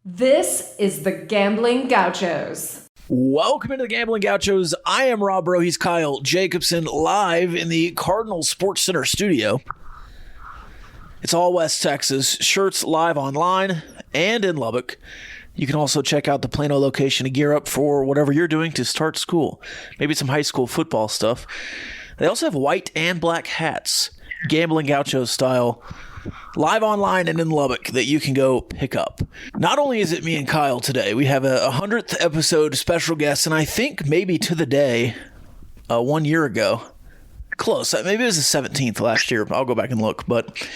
This is the Gamblin Gauchos. Welcome into the Gamblin Gauchos. I am Rob Bro. He's Kyle Jacobson, live in the Cardinal Sports Center studio. It's all West Texas. Shirts live online and in Lubbock. You can also check out the Plano location to gear up for whatever you're doing to start school. Maybe some high school football stuff. They also have white and black hats, Gamblin Gauchos style, live online and in Lubbock that you can go pick up. Not only is it me and Kyle today, we have a 100th episode special guest, and I think maybe to the day, 1 year ago, close, maybe it was the 17th last year, I'll go back and look, but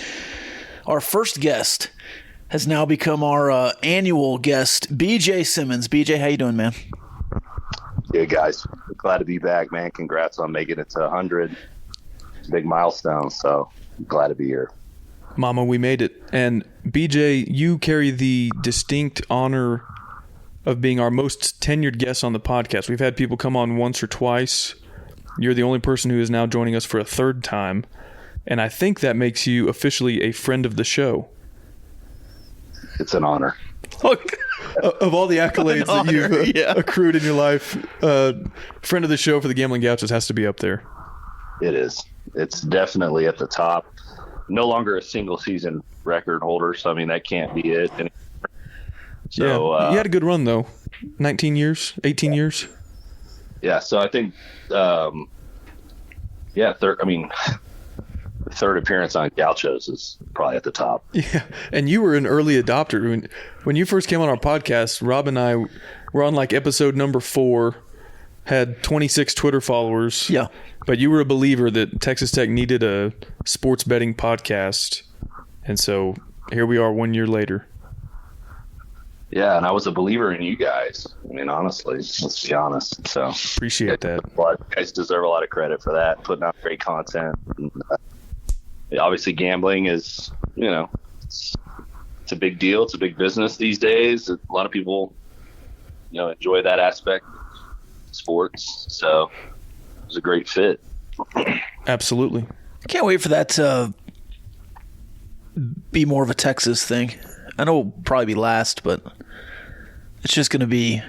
our first guest has now become our annual guest, BJ Simmons. BJ, how you doing, man? Yeah, guys, glad to be back, man. Congrats on making it to 100. Big milestone, so glad to be here. Mama, we made it. And BJ, you carry the distinct honor of being our most tenured guest on the podcast. We've had people come on once or twice. You're the only person who is now joining us for a third time. And I think that makes you officially a friend of the show. It's an honor. Of all the accolades that you've accrued in your life, friend of the show for the Gamblin Gauchos has to be up there. It is. It's definitely at the top. No longer a single season record holder, so I mean that can't be it. So you had a good run though, 19 years, 18 years. Yeah, so I think, the third appearance on Gauchos is probably at the top. Yeah, and you were an early adopter when you first came on our podcast. Rob and I were on like episode number 4, had 26 Twitter followers. Yeah. But you were a believer that Texas Tech needed a sports betting podcast. And so here we are 1 year later. Yeah, and I was a believer in you guys. I mean, honestly, let's be honest. So appreciate that. You guys deserve a lot of credit for that, putting out great content. And, obviously, gambling is, it's a big deal. It's a big business these days. A lot of people, enjoy that aspect of sports. So it was a great fit. Absolutely. I can't wait for that to be more of a Texas thing. I know it'll probably be last, but it's just going to be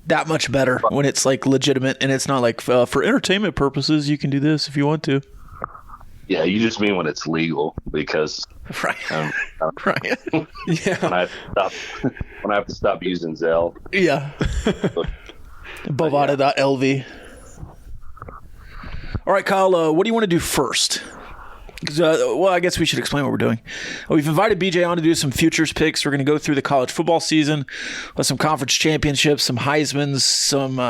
that much better when it's like legitimate and it's not like for entertainment purposes, you can do this if you want to. Yeah, you just mean when it's legal because right. Right. Yeah. When I have to stop using Zelle. Yeah. Bovada.lv. All right, Kyle, what do you want to do first? I guess we should explain what we're doing. We've invited BJ on to do some futures picks. We're going to go through the college football season with some conference championships, some Heismans, some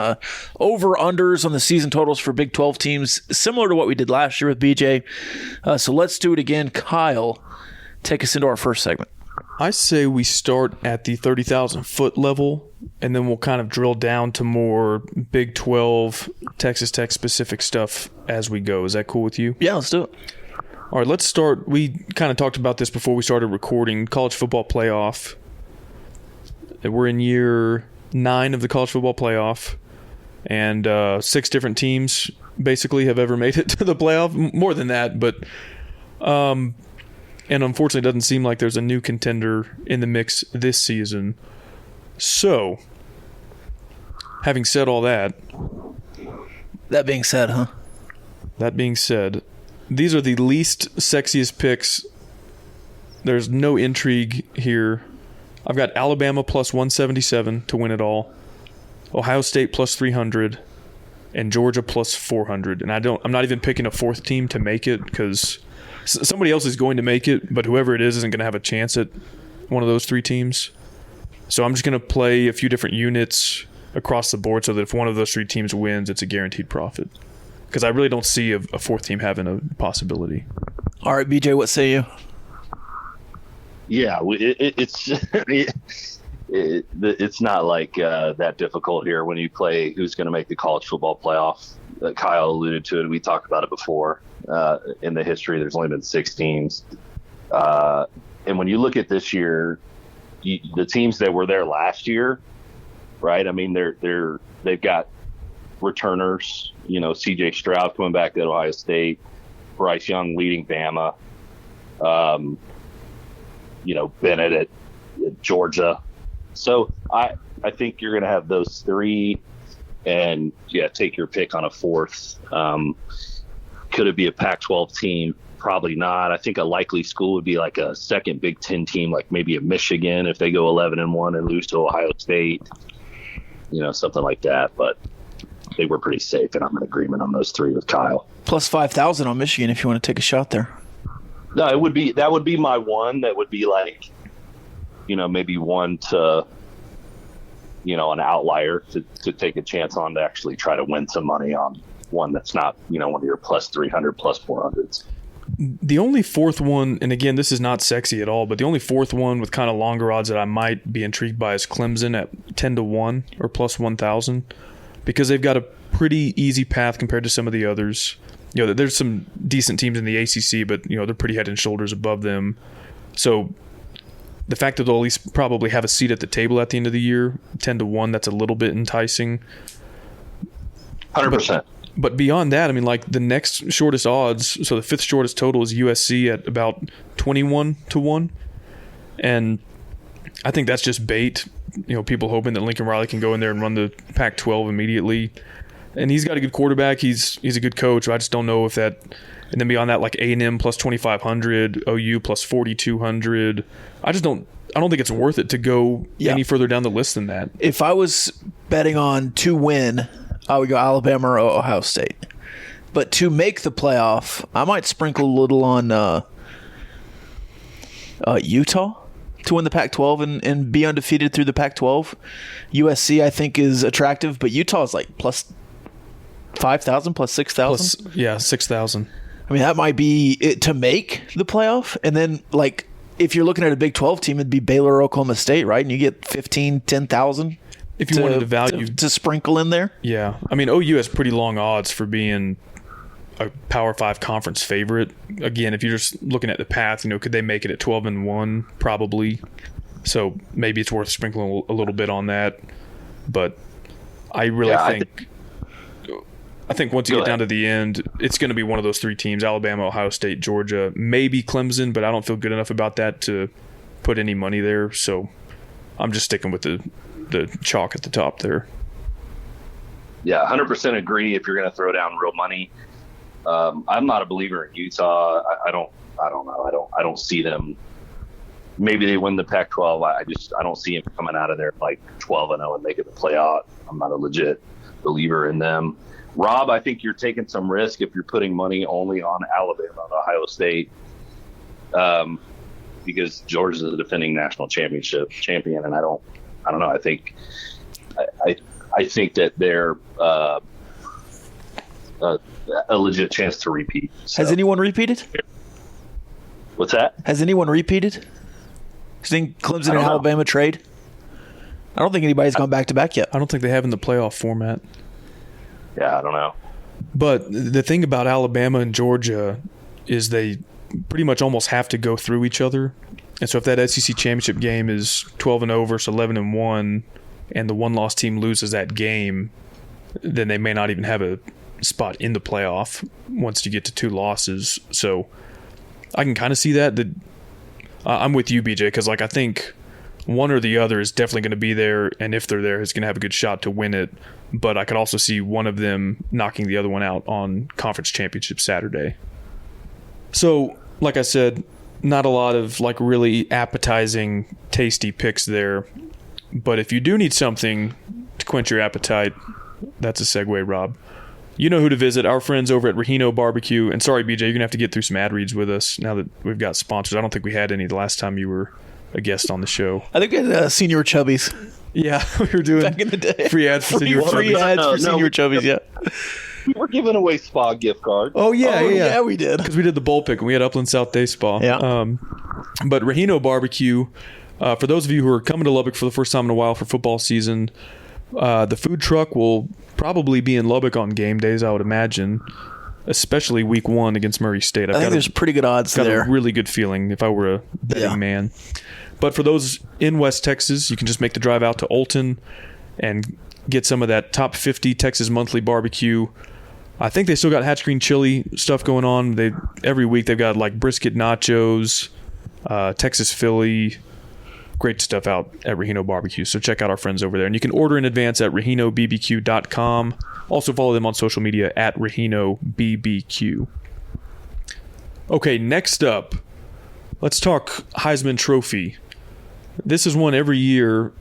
over-unders on the season totals for Big 12 teams, similar to what we did last year with BJ. So let's do it again. Kyle, take us into our first segment. I say we start at the 30,000-foot level, and then we'll kind of drill down to more Big 12, Texas Tech-specific stuff as we go. Is that cool with you? Yeah, let's do it. All right, let's start. We kind of talked about this before we started recording. College football playoff. We're in year 9 of the college football playoff, and 6 different teams basically have ever made it to the playoff. More than that, but and unfortunately, it doesn't seem like there's a new contender in the mix this season. So, having said all that. That being said, That being said, these are the least sexiest picks. There's no intrigue here. I've got Alabama plus 177 to win it all, Ohio State plus 300, and Georgia plus 400. And I'm not even picking a fourth team to make it because somebody else is going to make it, but whoever it is isn't going to have a chance at one of those 3 teams. So I'm just going to play a few different units across the board so that if one of those 3 teams wins, it's a guaranteed profit. Because I really don't see a fourth team having a possibility. All right, BJ, what say you? Yeah, it's not like that difficult here when you play who's going to make the college football playoff. Kyle alluded to it. We talked about it before. In the history, there's only been 6 teams. And when you look at this year, the teams that were there last year, right? I mean, they've got returners, C.J. Stroud coming back at Ohio State, Bryce Young leading Bama, Bennett at Georgia. So I think you're going to have those three, and take your pick on a fourth. Could it be a Pac-12 team? Probably not. I think a likely school would be like a second Big Ten team, like maybe a Michigan if they go 11-1 and lose to Ohio State, something like that. But they were pretty safe, and I'm in agreement on those three with Kyle. Plus 5,000 on Michigan if you want to take a shot there. No, that would be my one. That would be like, maybe one to, an outlier to take a chance on to actually try to win some money on one that's not, one of your plus 300, plus 400s. The only fourth one, and again, this is not sexy at all, but the only fourth one with kind of longer odds that I might be intrigued by is Clemson at 10-1 or plus 1,000, because they've got a pretty easy path compared to some of the others. There's some decent teams in the ACC, but they're pretty head and shoulders above them. So the fact that they'll at least probably have a seat at the table at the end of the year, 10-1, that's a little bit enticing. 100%. But beyond that, I mean, like the next shortest odds, so the fifth shortest total is USC at about 21-1. And I think that's just bait. People hoping that Lincoln Riley can go in there and run the Pac-12 immediately. And he's got a good quarterback. He's a good coach. I just don't know if that. And then beyond that, like A&M plus 2,500, OU plus 4,200. I don't think it's worth it to go any further down the list than that. If I was betting on to win, I would go Alabama or Ohio State. But to make the playoff, I might sprinkle a little on Utah to win the Pac-12 and be undefeated through the Pac-12. USC, I think, is attractive, but Utah is like plus 5,000, plus 6,000. 6,000. I mean, that might be it to make the playoff. And then, like, if you're looking at a Big 12 team, it'd be Baylor or Oklahoma State, right? And you get 15, 10,000. If you wanted to value to sprinkle in there. Yeah. I mean, OU has pretty long odds for being a Power 5 conference favorite. Again, if you're just looking at the path, could they make it at 12-1? Probably. So maybe it's worth sprinkling a little bit on that. But I really I think once you get down to the end, it's going to be one of those three teams: Alabama, Ohio State, Georgia, maybe Clemson, but I don't feel good enough about that to put any money there. So I'm just sticking with the chalk at the top there. Yeah, 100% agree. If you're going to throw down real money, I'm not a believer in Utah. I don't know. I don't see them. Maybe they win the Pac-12. I don't see them coming out of there like 12-0 and making the playoff. I'm not a legit believer in them. Rob, I think you're taking some risk if you're putting money only on Alabama and Ohio State, because Georgia's the defending national champion, and I don't know. I think that they're a legit chance to repeat. So. Has anyone repeated? What's that? Has anyone repeated? You think Clemson and Alabama trade? I don't think anybody's gone back-to-back yet. I don't think they have in the playoff format. Yeah, I don't know. But the thing about Alabama and Georgia is they pretty much almost have to go through each other. And so if that SEC championship game is 12-0 versus 11-1, and the one-loss team loses that game, then they may not even have a spot in the playoff once you get to two losses. So I can kind of see that. I'm with you, BJ, because I think one or the other is definitely going to be there, and if they're there, it's going to have a good shot to win it. But I could also see one of them knocking the other one out on Conference Championship Saturday. So, like I said, not a lot of really appetizing, tasty picks there. But if you do need something to quench your appetite, that's a segue, Rob. You know who to visit. Our friends over at Rahino Barbecue. And sorry, BJ, you're going to have to get through some ad reads with us now that we've got sponsors. I don't think we had any the last time you were a guest on the show. I think we had Senior Chubbies. Yeah, we were doing back in the day. Free ads for Senior Chubbies. Free ads for Senior Chubbies, yeah. We were giving away spa gift cards. Oh, yeah. Yeah, we did. Because we did the bowl pick, and we had Upland South Day Spa. Yeah. But Rahino Barbecue, for those of you who are coming to Lubbock for the first time in a while for football season, the food truck will probably be in Lubbock on game days, I would imagine, especially week 1 against Murray State. I think there's pretty good odds there. Got a really good feeling if I were a betting man. But for those in West Texas, you can just make the drive out to Olton and get some of that top 50 Texas monthly barbecue. I think they still got Hatch Green Chili stuff going on. Every week they've got brisket nachos, Texas Philly, great stuff out at Rahino Barbecue. So check out our friends over there. And you can order in advance at RahinoBBQ.com. Also follow them on social media at RahinoBBQ. Okay, next up, let's talk Heisman Trophy. This is one every year.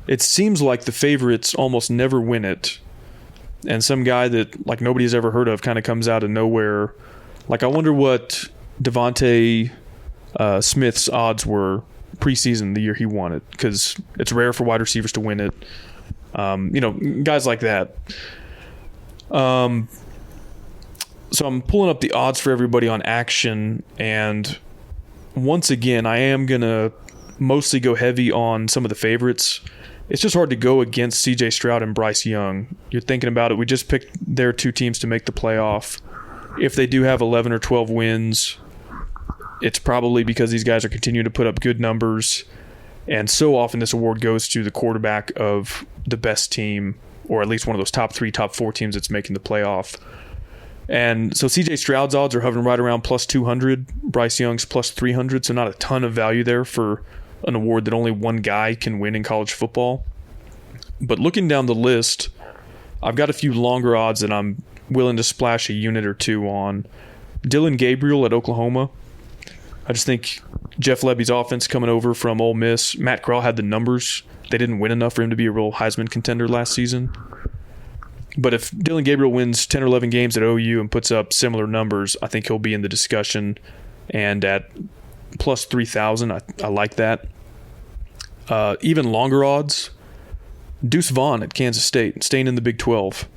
It seems like the favorites almost never win it. And some guy that like nobody's ever heard of kind of comes out of nowhere. Like, I wonder what Devontae Smith's odds were preseason the year he won it, because it's rare for wide receivers to win it. Guys like that. So I'm pulling up the odds for everybody on Action, and once again, I am going to mostly go heavy on some of the favorites. It's just hard to go against C.J. Stroud and Bryce Young. You're thinking about it. We just picked their two teams to make the playoff. If they do have 11 or 12 wins, it's probably because these guys are continuing to put up good numbers. And so often this award goes to the quarterback of the best team, or at least one of those top 3, top 4 teams that's making the playoff. And so C.J. Stroud's odds are hovering right around plus 200. Bryce Young's plus 300, so not a ton of value there for an award that only one guy can win in college football. But looking down the list, I've got a few longer odds that I'm willing to splash a unit or two on. Dylan Gabriel at Oklahoma. I just think Jeff Lebby's offense coming over from Ole Miss. Matt Corral had the numbers. They didn't win enough for him to be a real Heisman contender last season. But if Dylan Gabriel wins 10 or 11 games at OU and puts up similar numbers, I think he'll be in the discussion. And at plus 3,000, I like that. Even longer odds, Deuce Vaughn at Kansas State, staying in the Big 12.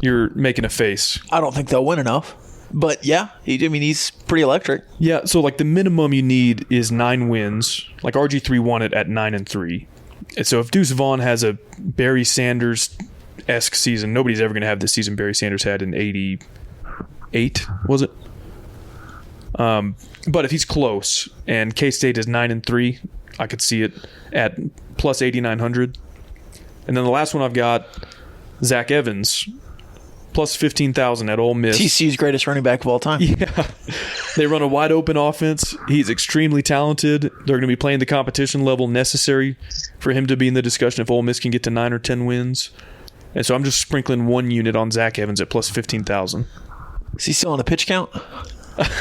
You're making a face. I don't think they'll win enough. But yeah, he's pretty electric. Yeah, so like the minimum you need is 9 wins. Like RG3 won it at 9-3. And so if Deuce Vaughn has a Barry Sanders-esque season, nobody's ever going to have the season Barry Sanders had in 88, was it? But if he's close and K-State is 9-3, I could see it at plus 8,900. And then the last one I've got, Zach Evans, plus 15,000 at Ole Miss. TCU's greatest running back of all time. Yeah. They run a wide open offense. He's extremely talented. They're going to be playing the competition level necessary for him to be in the discussion if Ole Miss can get to 9 or 10 wins. And so I'm just sprinkling one unit on Zach Evans at plus 15,000. Is he still on the pitch count?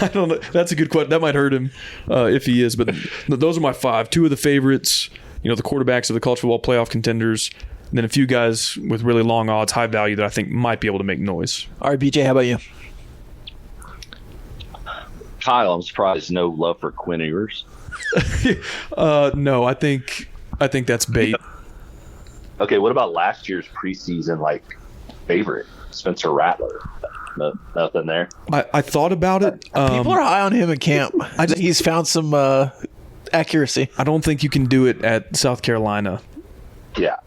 I don't know. That's a good question. That might hurt him if he is. But those are my 5. 2 of the favorites, the quarterbacks of the college football playoff contenders. And then a few guys with really long odds, high value that I think might be able to make noise. All right, BJ, how about you? Kyle, I'm surprised no love for Quinn Ewers. No, I think that's bait. Okay, what about last year's preseason favorite, Spencer Rattler? No, nothing there. I thought about it. People are high on him in camp. He's found some accuracy. I don't think you can do it at South Carolina. Yeah.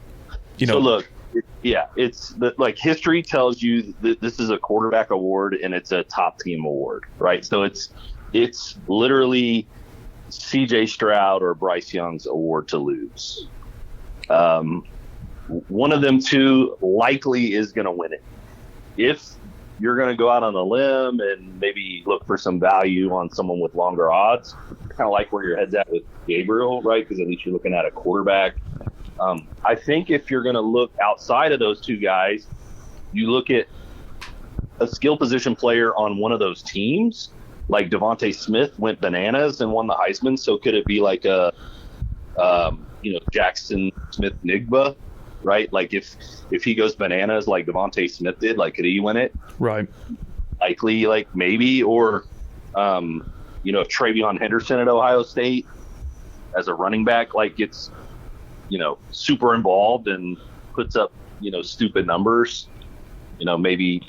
So look, it's history tells you that this is a quarterback award and it's a top team award, right? So it's literally C.J. Stroud or Bryce Young's award to lose. One of them two likely is going to win it. If you're going to go out on a limb and maybe look for some value on someone with longer odds, kind of like where your head's at with Gabriel, right? Because at least you're looking at a quarterback. I think if you're going to look outside of those two guys, you look at a skill position player on one of those teams, like Devontae Smith went bananas and won the Heisman. So could it be like a, Jackson Smith-Njigba, right? Like if he goes bananas like Devontae Smith did, could he win it? Right. Likely, maybe. Or, if Travion Henderson at Ohio State as a running back, gets super involved and puts up, stupid numbers, maybe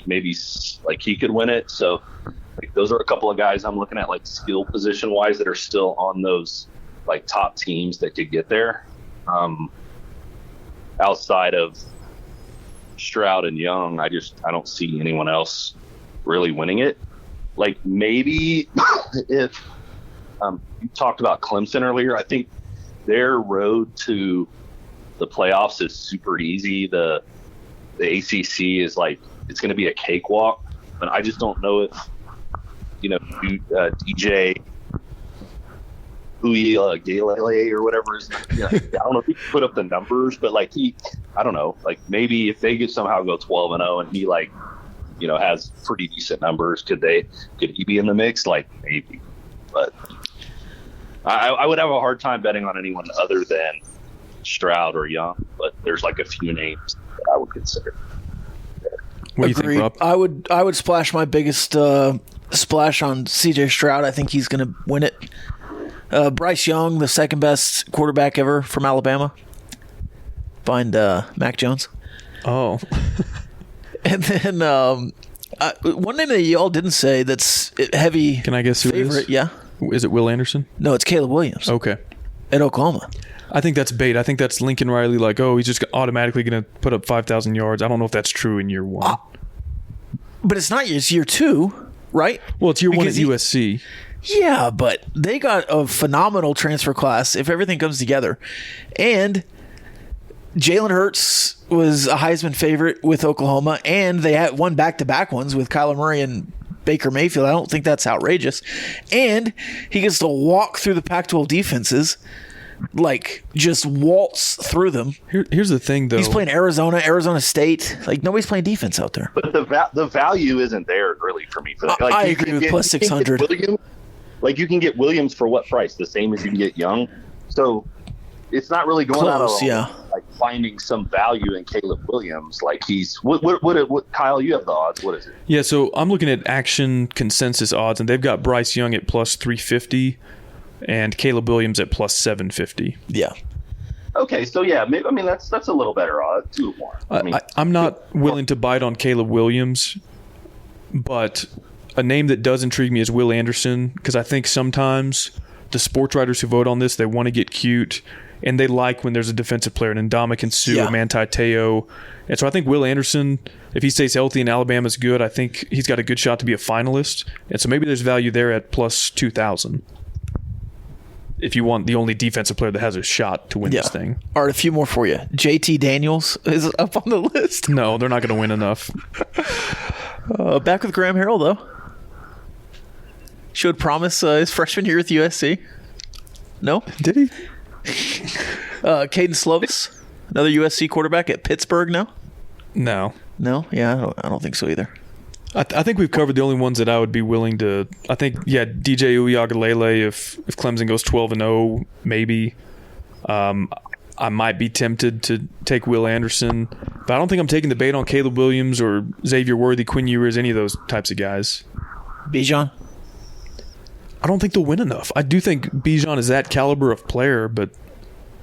he could win it. So those are a couple of guys I'm looking at skill position wise that are still on those top teams that could get there. Outside of Stroud and Young, I don't see anyone else really winning it. Maybe if you talked about Clemson earlier, I think their road to the playoffs is super easy. The ACC is it's going to be a cakewalk, but I just don't know if DJ Uiagalelei or whatever his name. I don't know if he can put up the numbers, but like I don't know, like maybe if they could somehow go 12-0 and he like, has pretty decent numbers, could he be in the mix? Like maybe, but I would have a hard time betting on anyone other than Stroud or Young. But there's like a few names that I would consider. What do you think, Rob? I would splash my biggest splash on C.J. Stroud. I think he's going to win it. Bryce Young, the second best quarterback ever from Alabama, behind Mac Jones. Oh. And then one name that y'all didn't say that's heavy. Can I guess who favorite? it is? Yeah. Is it Will Anderson? No, it's Caleb Williams. Okay. At Oklahoma. I think that's bait. I think that's Lincoln Riley, like, he's just automatically going to put up 5,000 yards. I don't know if that's true in year one. But it's not year two, right? Well, it's year one at Because USC. Yeah, but they got a phenomenal transfer class if everything comes together. And Jalen Hurts was a Heisman favorite with Oklahoma, and they had won back-to-back ones with Kyler Murray and Baker Mayfield. I don't think that's outrageous. And he gets to walk through the Pac-12 defenses, like just waltz through them. Here's the thing, though. He's playing Arizona State. Like nobody's playing defense out there. But the value isn't there really for me. For that. Like, I agree with plus 600. Like you can get Williams for what price? The same as you can get Young. So it's not really going out of like finding some value in Caleb Williams. Like he's what Kyle, you have the odds. What is it? Yeah, so I'm looking at Action Consensus odds, and they've got Bryce Young at plus 350 and Caleb Williams at plus 750. Yeah. Okay, so yeah, maybe that's a little better odds, 2 more. I'm not willing to bite on Caleb Williams, but a name that does intrigue me is Will Anderson, because I think sometimes the sports writers who vote on this, they want to get cute, and they like when there's a defensive player, an Ndamukong Suh, Manti Te'o. And so I think Will Anderson, if he stays healthy and Alabama's good, I think he's got a good shot to be a finalist. And so maybe there's value there at plus 2,000 if you want the only defensive player that has a shot to win this thing. All right, a few more for you. JT Daniels is up on the list. No, they're not going to win enough. Back with Graham Harrell, though. Showed promise his freshman year with USC. No? Did he? Caden Slovis, another USC quarterback at Pittsburgh now? No. No? Yeah, I don't think so either. I think we've covered the only ones that I would be willing to. I think, DJ Uiagalelei, if Clemson goes 12-0, maybe. I might be tempted to take Will Anderson, but I don't think I'm taking the bait on Caleb Williams or Xavier Worthy, Quinn Ewers, any of those types of guys. Bijan? I don't think they'll win enough. I do think Bijan is that caliber of player, but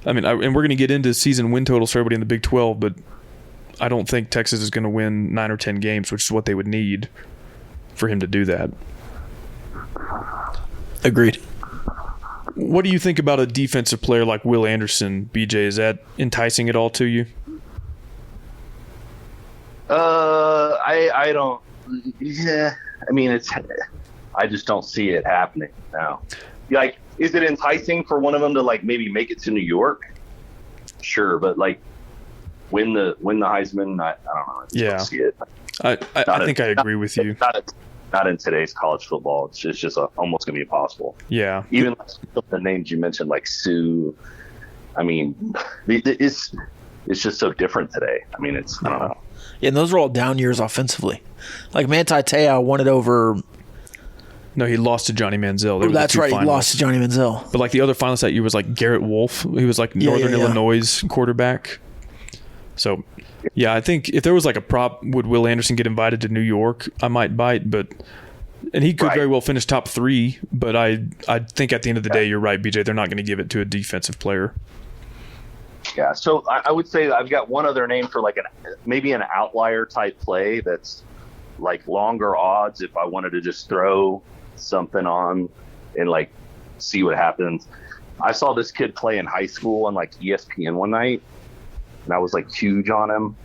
and we're going to get into season win totals for everybody in the Big 12, but I don't think Texas is going to win 9 or 10 games, which is what they would need for him to do that. Agreed. What do you think about a defensive player like Will Anderson, BJ? Is that enticing at all to you? I don't. Yeah, I just don't see it happening now. Like, is it enticing for one of them to like maybe make it to New York? Sure, but like win the Heisman, I don't know. I don't see it. I think I agree with you. Not in today's college football. It's just almost going to be impossible. Yeah. Even the names you mentioned, like Sue. It's just so different today. I don't know. Yeah, and those are all down years offensively. Like Manti Te'o won it over. No, he lost to Johnny Manziel. That's right. He lost to Johnny Manziel. But like the other finalist that year was like Garrett Wolf. He was like Northern Illinois quarterback. So, yeah, I think if there was like a prop, would Will Anderson get invited to New York? I might bite, and he could very well finish top 3. But I think at the end of the day, you're right, BJ. They're not going to give it to a defensive player. Yeah, so I would say I've got one other name for like maybe an outlier type play that's like longer odds if I wanted to just throw something on and like see what happens. I saw this kid play in high school on like ESPN one night, and I was like huge on him.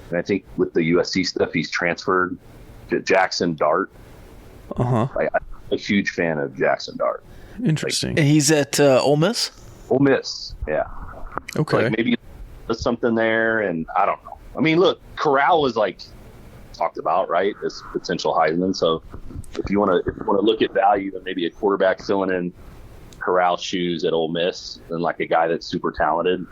And I think with the USC stuff, he's transferred to Jackson Dart. Like, I'm a huge fan of Jackson Dart. Interesting. And he's at Ole Miss? Ole Miss, yeah. Okay. Like maybe there's something there, and I don't know. Look, Corral was like talked about, right, as potential Heisman. So if you want to look at value, then maybe a quarterback filling in corral shoes at Ole Miss than like a guy that's super talented.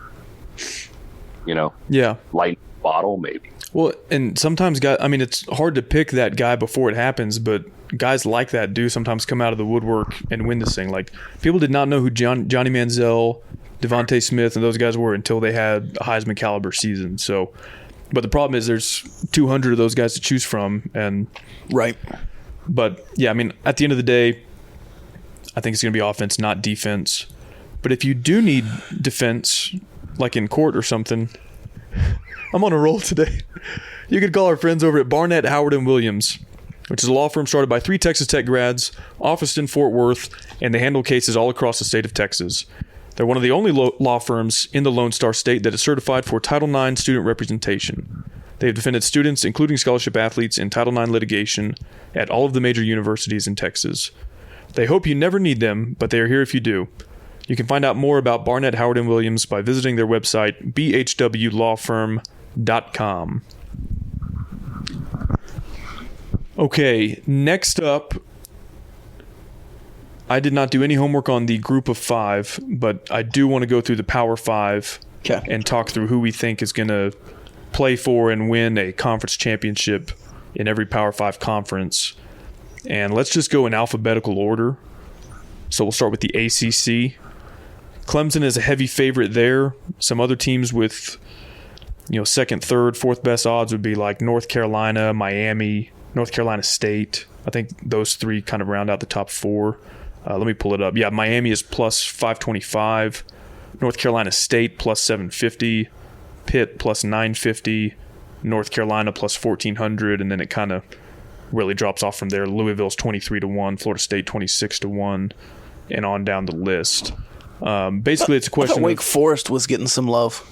Yeah. Light bottle, maybe. Well, and sometimes it's hard to pick that guy before it happens, but guys like that do sometimes come out of the woodwork and win this thing. Like, people did not know who Johnny Manziel, Devontae Smith, and those guys were until they had a Heisman caliber season. So, but the problem is there's 200 of those guys to choose from, and Right. But yeah, I mean, at the end of the day, I think it's going to be offense, not defense. But if you do need defense, like in court or something, I'm on a roll today. You could call our friends over at Barnett, Howard & Williams, which is a law firm started by 3 Texas Tech grads, officed in Fort Worth, and they handle cases all across the state of Texas. They're one of the only law firms in the Lone Star State that is certified for Title IX student representation. They have defended students, including scholarship athletes, in Title IX litigation at all of the major universities in Texas. They hope you never need them, but they are here if you do. You can find out more about Barnett, Howard & Williams by visiting their website, bhwlawfirm.com. Okay, next up, I did not do any homework on the group of 5, but I do want to go through the Power 5 and talk through who we think is going to play for and win a conference championship in every Power 5 conference. And let's just go in alphabetical order. So we'll start with the ACC. Clemson is a heavy favorite there. Some other teams with, second, third, fourth best odds would be like North Carolina, Miami, North Carolina State. I think those 3 kind of round out the top 4. Let me pull it up. Yeah, Miami is plus 525. North Carolina State plus 750. Pitt plus 950. North Carolina plus 1400. And then it kind of really drops off from there. Louisville's 23-1. Florida State 26-1. And on down the list. Basically, it's a question. I thought Wake Forest was getting some love.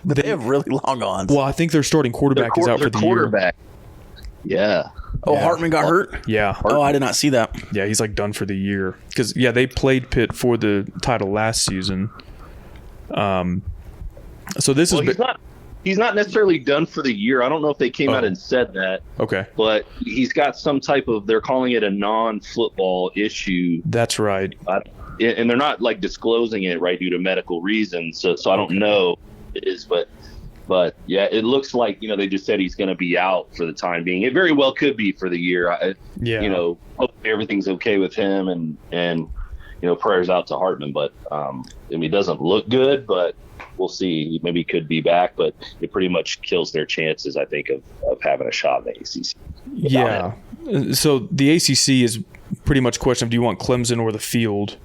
But they have really long odds. Well, I think their starting quarterback is out for the year. Yeah. Oh, yeah. Hartman got hurt? Yeah. Oh, I did not see that. Yeah, he's like done for the year. Because, they played Pitt for the title last season. So this is... He's not necessarily done for the year. I don't know if they came out and said that. Okay. But he's got some type of... They're calling it a non-football issue. That's right. And they're not, disclosing it, right, due to medical reasons. So I don't know what it is, But yeah, it looks like, they just said he's going to be out for the time being. It very well could be for the year. Hopefully everything's okay with him and prayers out to Hartman. But it doesn't look good, but we'll see. Maybe he could be back, but it pretty much kills their chances, I think, of having a shot in the ACC. Yeah. So the ACC is pretty much a question of, do you want Clemson or the field?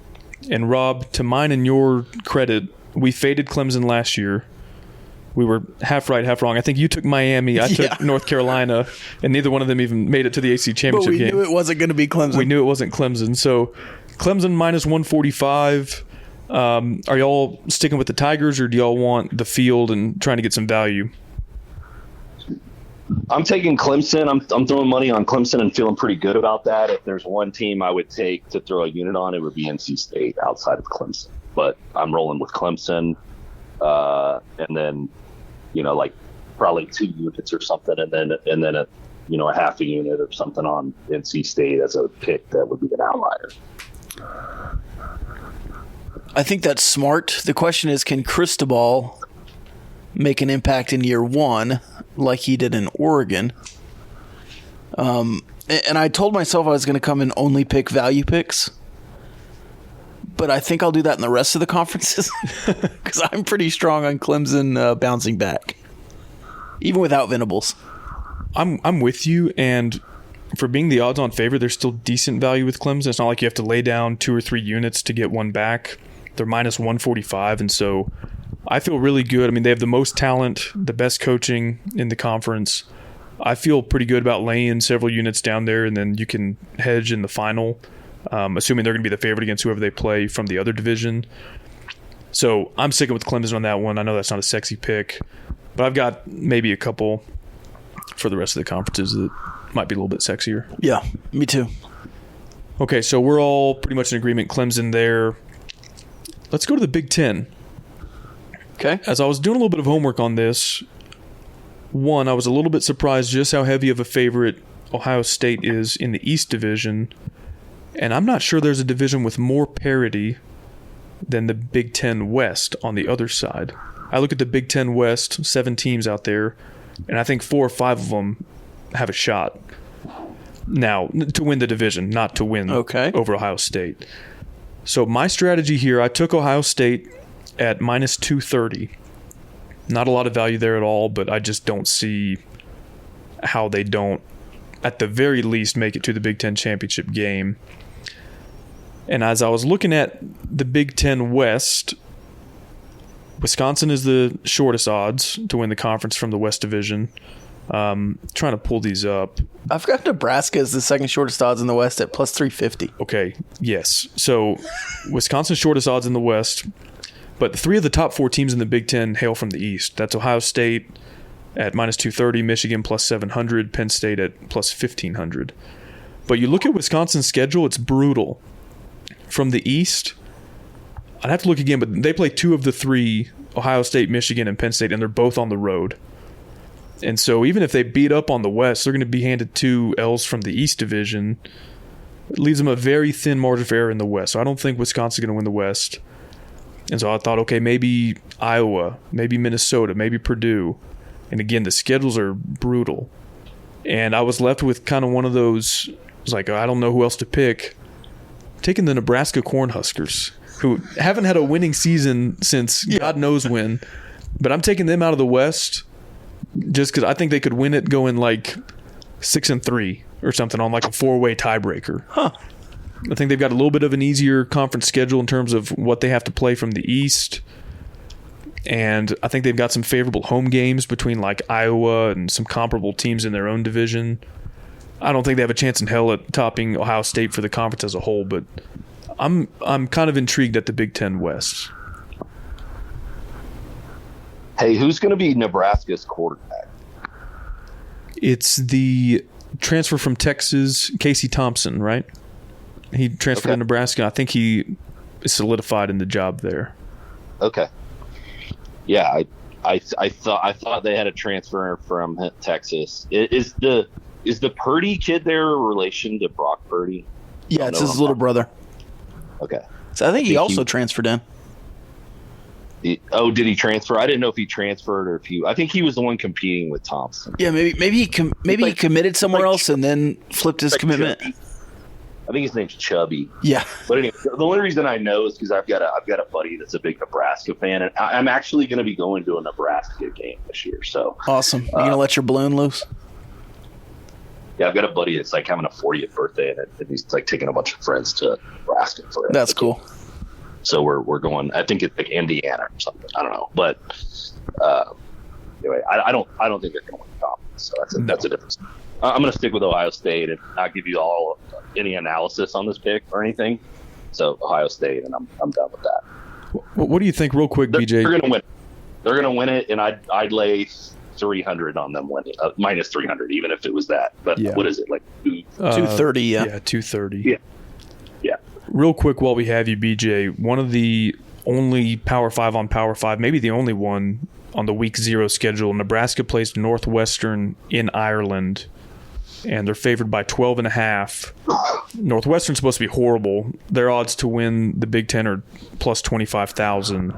And Rob, to mine and your credit, we faded Clemson last year. We were half right, half wrong. I think you took Miami. I took North Carolina, and neither one of them even made it to the ACC championship game. But we knew it wasn't going to be Clemson. We knew it wasn't Clemson. So Clemson minus 145. Are y'all sticking with the Tigers, or do y'all want the field and trying to get some value? I'm taking Clemson. I'm throwing money on Clemson and feeling pretty good about that. If there's one team I would take to throw a unit on, it would be NC State outside of Clemson. But I'm rolling with Clemson. And then, probably 2 units or something, and then a half a unit or something on NC State as a pick that would be an outlier. I think that's smart. The question is, can Cristobal make an impact in year 1 like he did in Oregon? And I told myself I was going to come and only pick value picks. But I think I'll do that in the rest of the conferences because I'm pretty strong on Clemson bouncing back, even without Venables. I'm with you, and for being the odds-on favorite, there's still decent value with Clemson. It's not like you have to lay down 2 or 3 units to get one back. They're minus 145, and so I feel really good. I mean, they have the most talent, the best coaching in the conference. I feel pretty good about laying several units down there, and then you can hedge in the final. Assuming they're going to be the favorite against whoever they play from the other division. So I'm sticking with Clemson on that one. I know that's not a sexy pick, but I've got maybe a couple for the rest of the conferences that might be a little bit sexier. Yeah, me too. Okay, so we're all pretty much in agreement. Clemson there. Let's go to the Big Ten. Okay. As I was doing a little bit of homework on this, one, I was a little bit surprised just how heavy of a favorite Ohio State is in the East Division. And I'm not sure there's a division with more parity than the Big Ten West on the other side. I look at the Big Ten West, 7 teams out there, and I think 4 or 5 of them have a shot. Now, to win the division, not to win over Ohio State. So my strategy here, I took Ohio State at minus 230. Not a lot of value there at all, but I just don't see how they don't, at the very least, make it to the Big Ten championship game. And as I was looking at the Big Ten West, Wisconsin is the shortest odds to win the conference from the West Division. Trying to pull these up. I've got Nebraska as the second shortest odds in the West at plus 350. Okay, yes. So Wisconsin's shortest odds in the West, but 3 of the top 4 teams in the Big Ten hail from the East. That's Ohio State at minus 230, Michigan plus 700, Penn State at plus 1,500. But you look at Wisconsin's schedule, it's brutal. From the East, I'd have to look again, but they play 2 of the 3, Ohio State, Michigan, and Penn State, and they're both on the road. And so even if they beat up on the West, they're going to be handed 2 L's from the East Division. It leaves them a very thin margin for error in the West. So I don't think Wisconsin's going to win the West. And so I thought, okay, maybe Iowa, maybe Minnesota, maybe Purdue. And again, the schedules are brutal. And I was left with kind of one of those, I was like, I don't know who else to pick. I'm taking the Nebraska Cornhuskers, who haven't had a winning season since God knows when. But I'm taking them out of the West just because I think they could win it going like 6-3 or something on like a 4-way tiebreaker. I think they've got a little bit of an easier conference schedule in terms of what they have to play from the East. And I think they've got some favorable home games between like Iowa and some comparable teams in their own division. I don't think they have a chance in hell at topping Ohio State for the conference as a whole, but I'm kind of intrigued at the Big Ten West. Hey, who's going to be Nebraska's quarterback? It's the transfer from Texas, Casey Thompson, right? He transferred to Nebraska. I think he is solidified in the job there. Okay. Yeah, I thought they had a transfer from Texas. Is the Purdy kid there a relation to Brock Purdy? Yeah, it's his little brother. Okay. So I think he also transferred in. Did he transfer? I didn't know if he transferred or if he. I think he was the one competing with Thompson. Yeah, maybe he committed somewhere else and then flipped his commitment. Chubby. I think his name's Chubby. Yeah. But anyway, the only reason I know is because I've got a buddy that's a big Nebraska fan, and I'm actually going to be going to a Nebraska game this year. So awesome! You're gonna let your balloon loose? Yeah, I've got a buddy that's like having a 40th birthday, and he's like taking a bunch of friends to Nebraska for it. That's cool. So we're going. I think it's like Indiana or something. I don't know, but anyway, I don't think they're going to win the conference. So that's a difference. I'm going to stick with Ohio State and not give you all any analysis on this pick or anything. So Ohio State, and I'm done with that. What do you think, real quick, BJ? They're going to win. They're going to win it, and I'd lay 300 on them winning, minus 300, even if it was that. But what is it, like 230? Yeah, 230. Yeah. Real quick, while we have you, BJ, one of the only Power 5 on Power 5, maybe the only one on the Week 0 schedule, Nebraska plays Northwestern in Ireland, and they're favored by 12.5. Northwestern's supposed to be horrible. Their odds to win the Big Ten are plus 25,000.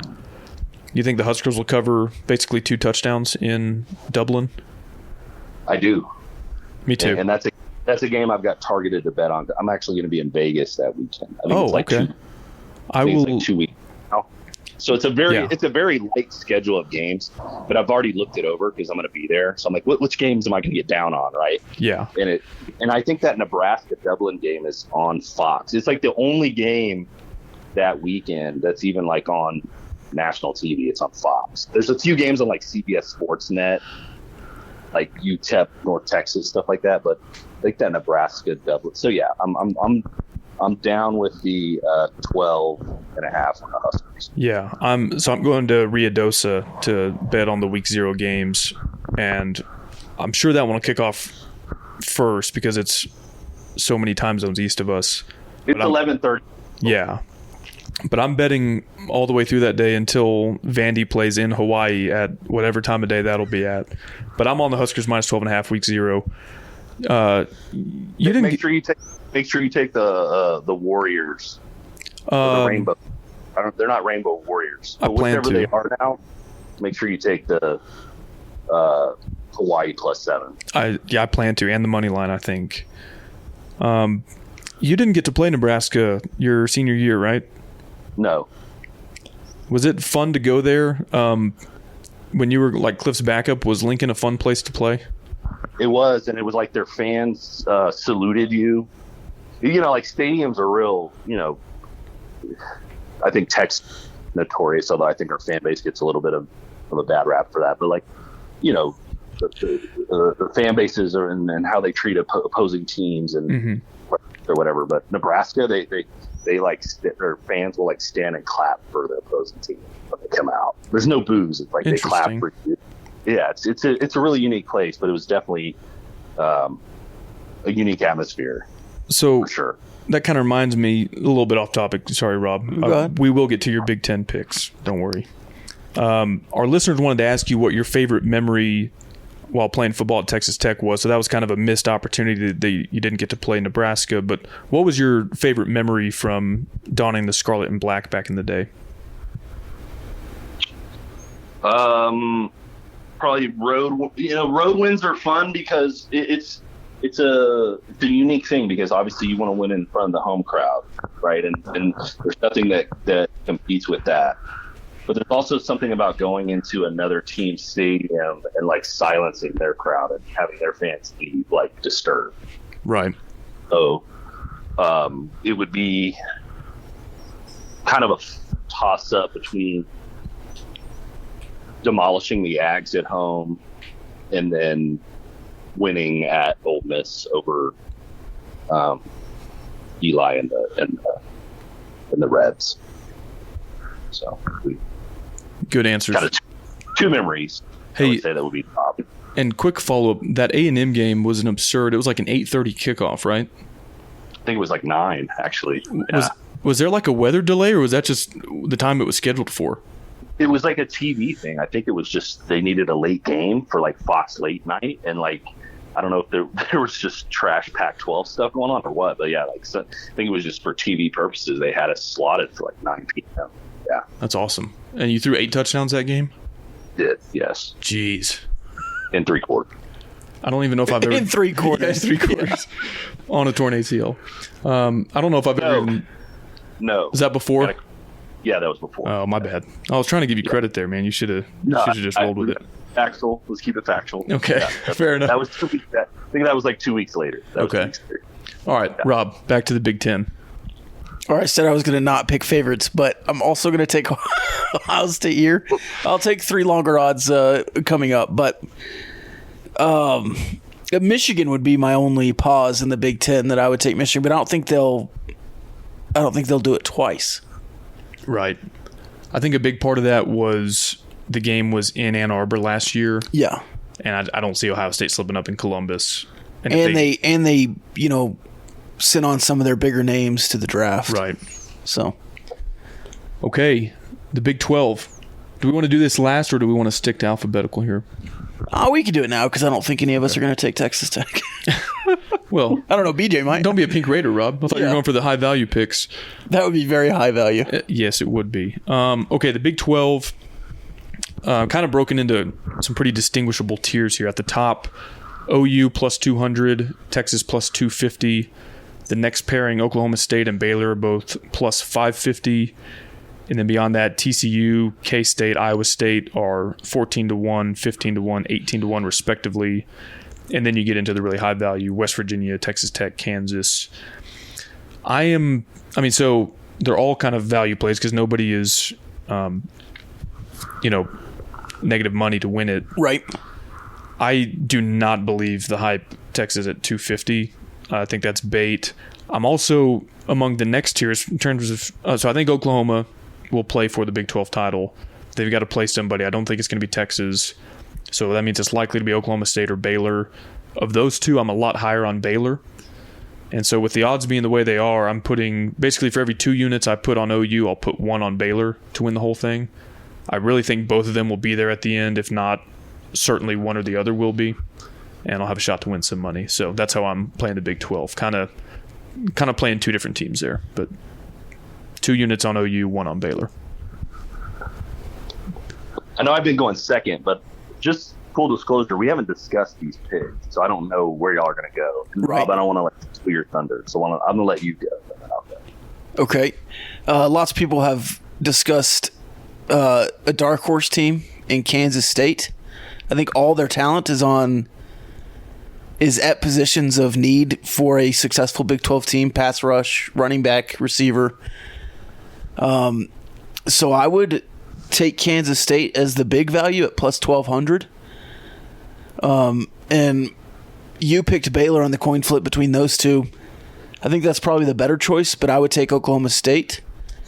You think the Huskers will cover basically 2 touchdowns in Dublin? I do. Me too. And that's a game I've got targeted to bet on. I'm actually going to be in Vegas that weekend. I think it's like okay. It's like 2 weeks now. So it's a very light schedule of games, but I've already looked it over because I'm going to be there. So I'm like, which games am I going to get down on, right? Yeah. And I think that Nebraska Dublin game is on Fox. It's like the only game that weekend that's even like on national TV. It's on Fox. There's a few games on like CBS Sportsnet, like UTEP, North Texas, stuff like that. But like that Nebraska Dublin. So yeah, I'm down with the 12.5 on the Huskers. Yeah, I'm going to Ruidoso to bet on the Week 0 games, and I'm sure that one will kick off first because it's so many time zones east of us. It's 11:30. Yeah, but I'm betting all the way through that day until Vandy plays in Hawaii at whatever time of day that'll be at. But I'm on the Huskers minus 12.5 Week 0. Make sure you take the Warriors. The Rainbow. they're not Rainbow Warriors. I But plan whichever to. they are now, make sure you take the Hawaii +7. I plan to, and the money line, I think. You didn't get to play Nebraska your senior year, right? No. Was it fun to go there? When you were like Cliff's backup, was Lincoln a fun place to play? It was, and it was like their fans saluted you. You know, like stadiums are real, you know, I think Tech's notorious, although I think our fan base gets a little bit of a bad rap for that. But like, you know, the fan bases are and how they treat opposing teams and or whatever. But Nebraska, they like their fans will like stand and clap for the opposing team when they come out. There's no boos. It's like they clap for you. Yeah, it's a really unique place, but it was definitely a unique atmosphere. So for sure. That kind of reminds me a little bit off topic. Sorry, Rob. We will get to your Big Ten picks. Don't worry. Our listeners wanted to ask you what your favorite memory while playing football at Texas Tech was. So that was kind of a missed opportunity that you didn't get to play Nebraska. But what was your favorite memory from donning the scarlet and black back in the day? Probably road. You know, road wins are fun because it's a unique thing because obviously you want to win in front of the home crowd, right? And there's nothing that competes with that. But there's also something about going into another team's stadium and like silencing their crowd and having their fans be like disturbed. Right. So it would be kind of a toss up between demolishing the Ags at home and then winning at Ole Miss over Eli and the Reds. So good answers. Kind of two memories. Hey, I would say that would be top. And quick follow up: that A&M game was an absurd. It was like an 8:30 kickoff, right? I think it was like 9 actually. Was there like a weather delay, or was that just the time it was scheduled for? It was like a TV thing. I think it was just they needed a late game for like Fox late night, and like I don't know if there was just trash Pac-12 stuff going on or what, but yeah, like so, I think it was just for TV purposes. They had us slotted for like 9 p.m. Yeah, that's awesome. And you threw 8 touchdowns that game? Did, yes. Jeez. In 3 quarters. I don't even know if I've ever in 3 quarters. 3 quarters on a torn ACL. I don't know if I've ever. No. Was that before? Yeah, that was before. Oh, my bad. I was trying to give you credit there, man. You should have just rolled with it. Factual. Let's keep it factual. Okay, fair enough. That was 2 weeks. I think that was like 2 weeks later. Okay. All right, Rob. Back to the Big Ten. All right, I said I was going to not pick favorites, but I'm also going to take Ohio State here. I'll take 3 longer odds coming up, but Michigan would be my only pause in the Big Ten that I would take Michigan, but I don't think they'll do it twice. Right. I think a big part of that was the game was in Ann Arbor last year. Yeah. And I don't see Ohio State slipping up in Columbus. And they sent on some of their bigger names to the draft. Right. So. Okay. The Big 12. Do we want to do this last, or do we want to stick to alphabetical here? Oh, we can do it now because I don't think any of us are going to take Texas Tech. Well, I don't know. BJ might. Don't be a Pink Raider, Rob. I thought you were going for the high value picks. That would be very high value. Yes, it would be. Okay, the Big 12, kind of broken into some pretty distinguishable tiers here. At the top, OU plus 200, Texas plus 250. The next pairing, Oklahoma State and Baylor, are both plus 550. And then beyond that, TCU, K-State, Iowa State are 14-1, 15-1, 18-1 respectively. And then you get into the really high value, West Virginia, Texas Tech, Kansas. So they're all kind of value plays because nobody is, negative money to win it. Right. I do not believe the hype Texas at 250. I think that's bait. I'm also among the next tiers in terms of, so I think Oklahoma will play for the Big 12 title. They've got to play somebody. I don't think it's going to be Texas. So that means it's likely to be Oklahoma State or Baylor. Of those two, I'm a lot higher on Baylor. And so with the odds being the way they are, I'm putting, basically for every 2 units I put on OU, I'll put 1 on Baylor to win the whole thing. I really think both of them will be there at the end. If not, certainly one or the other will be. And I'll have a shot to win some money. So that's how I'm playing the Big 12. Kind of playing 2 different teams there. But 2 units on OU, 1 on Baylor. I know I've been going second, but just full disclosure, we haven't discussed these picks, so I don't know where y'all are going to go. And Right. Rob, I don't want to steal your thunder, so I'm going to let you go. Okay. Lots of people have discussed a dark horse team in Kansas State. I think all their talent is at positions of need for a successful Big 12 team: pass rush, running back, receiver. So I would take Kansas State as the big value at plus 1,200. And you picked Baylor on the coin flip between those two. I think that's probably the better choice, but I would take Oklahoma State.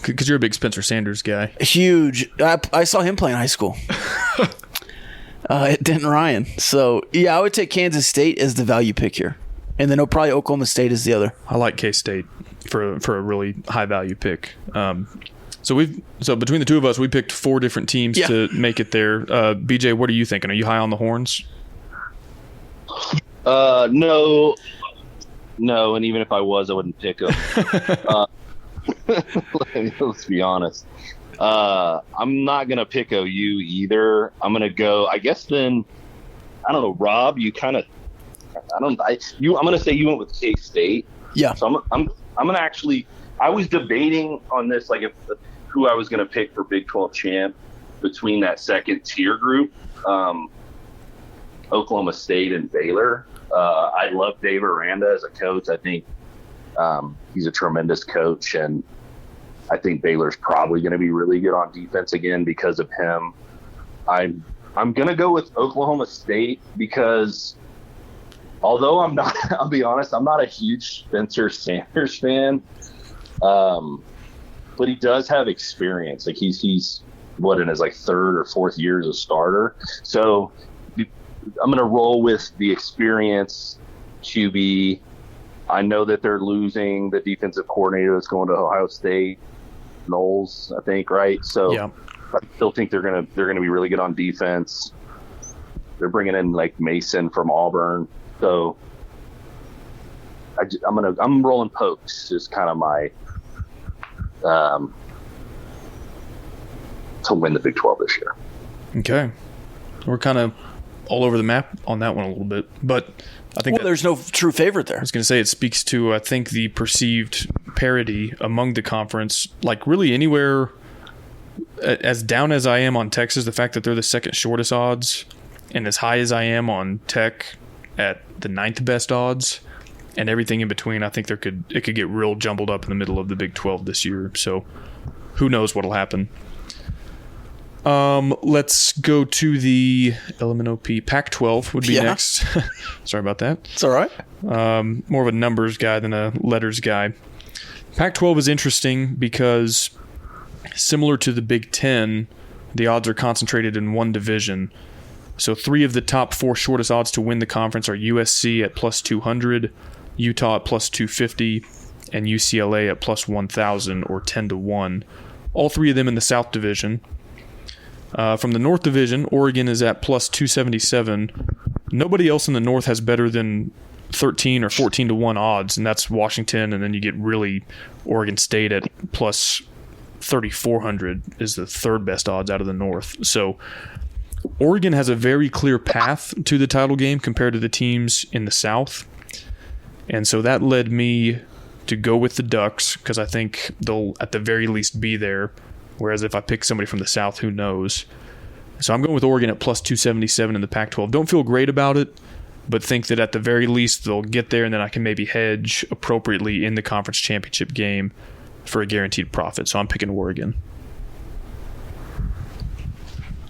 Because you're a big Spencer Sanders guy. Huge. I saw him play in high school at Denton Ryan. So, yeah, I would take Kansas State as the value pick here. And then probably Oklahoma State is the other. I like K-State for a really high-value pick. So between the two of us, we picked 4 different teams to make it there. BJ, what are you thinking? Are you high on the Horns? No, and even if I was, I wouldn't pick them. Let's be honest. I'm not gonna pick OU either. I'm gonna go. I guess then. I don't know, Rob. You kind of. I'm gonna say you went with K-State. Yeah. So I'm gonna actually. I was debating on this, like who I was gonna pick for Big 12 champ between that second tier group, Oklahoma State and Baylor. I love Dave Aranda as a coach. I think he's a tremendous coach, and I think Baylor's probably going to be really good on defense again because of him. I'm going to go with Oklahoma State because although I'll be honest, I'm not a huge Spencer Sanders fan, but he does have experience. Like he's in his like 3rd or 4th year as a starter. So I'm going to roll with the experience QB. I know that they're losing the defensive coordinator that's going to Ohio State, Knowles, I think, right? So yeah. I still think they're going to be really good on defense. They're bringing in like Mason from Auburn. So I'm rolling Pokes is kind of my to win the Big 12 this year. Okay. We're kind of all over the map on that one a little bit, but I think there's no true favorite there. I was going to say it speaks to, I think, the perceived parity among the conference. Like really anywhere, as down as I am on Texas, the fact that they're the second shortest odds, and as high as I am on Tech at the 9th best odds, and everything in between, I think it could get real jumbled up in the middle of the Big 12 this year. So who knows what'll happen. Let's go to the LMNOP. Pac-12 would be next. Sorry about that. It's all right. More of a numbers guy than a letters guy. Pac-12 is interesting because similar to the Big 10, the odds are concentrated in one division. So 3 of the top 4 shortest odds to win the conference are USC at plus 200, Utah at plus 250, and UCLA at plus 1,000 or 10-1. All 3 of them in the South Division. From the North Division, Oregon is at plus 277. Nobody else in the North has better than 13 or 14-1 odds, and that's Washington, and then you get really Oregon State at plus 3,400 is the 3rd best odds out of the North. So Oregon has a very clear path to the title game compared to the teams in the South, and so that led me to go with the Ducks because I think they'll at the very least be there. Whereas if I pick somebody from the South, who knows? So I'm going with Oregon at plus 277 in the Pac-12. Don't feel great about it, but think that at the very least they'll get there, and then I can maybe hedge appropriately in the conference championship game for a guaranteed profit. So I'm picking Oregon.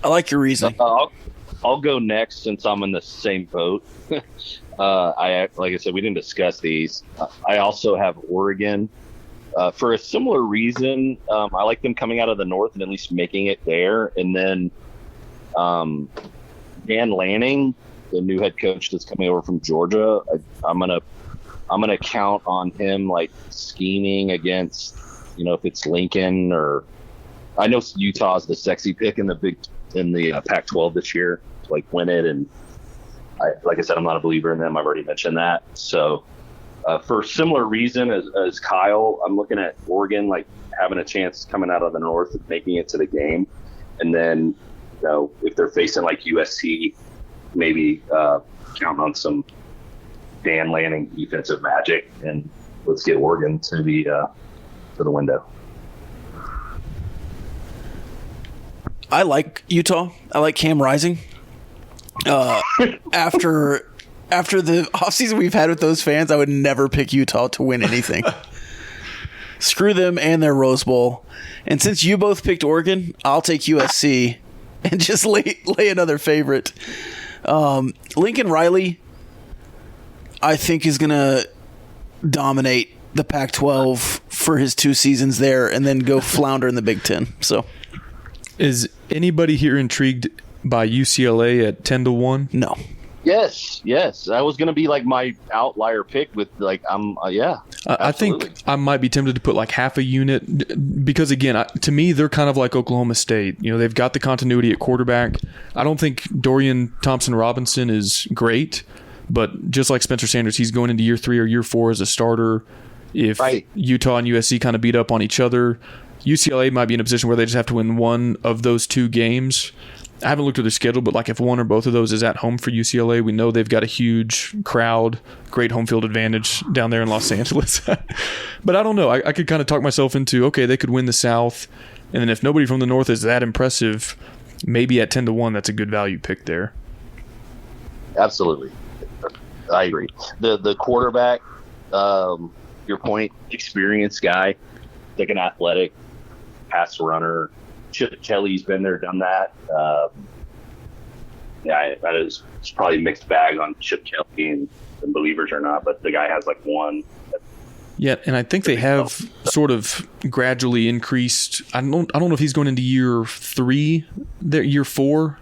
I like your reasoning. I'll go next since I'm in the same boat. Like I said, we didn't discuss these. I also have Oregon. For a similar reason, I like them coming out of the North and at least making it there. And then Dan Lanning, the new head coach that's coming over from Georgia, I'm gonna count on him like scheming against, if it's Lincoln or I know Utah's the sexy pick in the Pac-12 this year to like win it. And like I said, I'm not a believer in them. I've already mentioned that. So For a similar reason as Kyle, I'm looking at Oregon like having a chance coming out of the North of making it to the game, and then if they're facing like USC, maybe counting on some Dan Lanning defensive magic, and let's get Oregon to the window. I like Utah. I like Cam Rising. After the offseason we've had with those fans, I would never pick Utah to win anything. Screw them and their Rose Bowl. And since you both picked Oregon, I'll take USC and just lay another favorite. Lincoln Riley, I think, is going to dominate the Pac-12 for his 2 seasons there and then go flounder in the Big Ten. So, is anybody here intrigued by UCLA at 10-1? No. Yes. That was going to be like my outlier pick with like, yeah. I think I might be tempted to put like half a unit because, again, to me, they're kind of like Oklahoma State. They've got the continuity at quarterback. I don't think Dorian Thompson-Robinson is great, but just like Spencer Sanders, he's going into year 3 or year 4 as a starter. If Utah and USC kind of beat up on each other, UCLA might be in a position where they just have to win one of those 2 games. I haven't looked at their schedule, but like if one or both of those is at home for UCLA, we know they've got a huge crowd, great home field advantage down there in Los Angeles. But I don't know. I could kind of talk myself into, okay, they could win the South, and then if nobody from the North is that impressive, maybe at 10-1, that's a good value pick there. Absolutely. I agree. The quarterback, your point, experienced guy, like an athletic pass runner. Chip Kelly's been there, done that. It's probably a mixed bag on Chip Kelly and believers or not, but the guy has like one. Yeah, and I think they have sort of gradually increased. I don't know if he's going into year 3, year 4.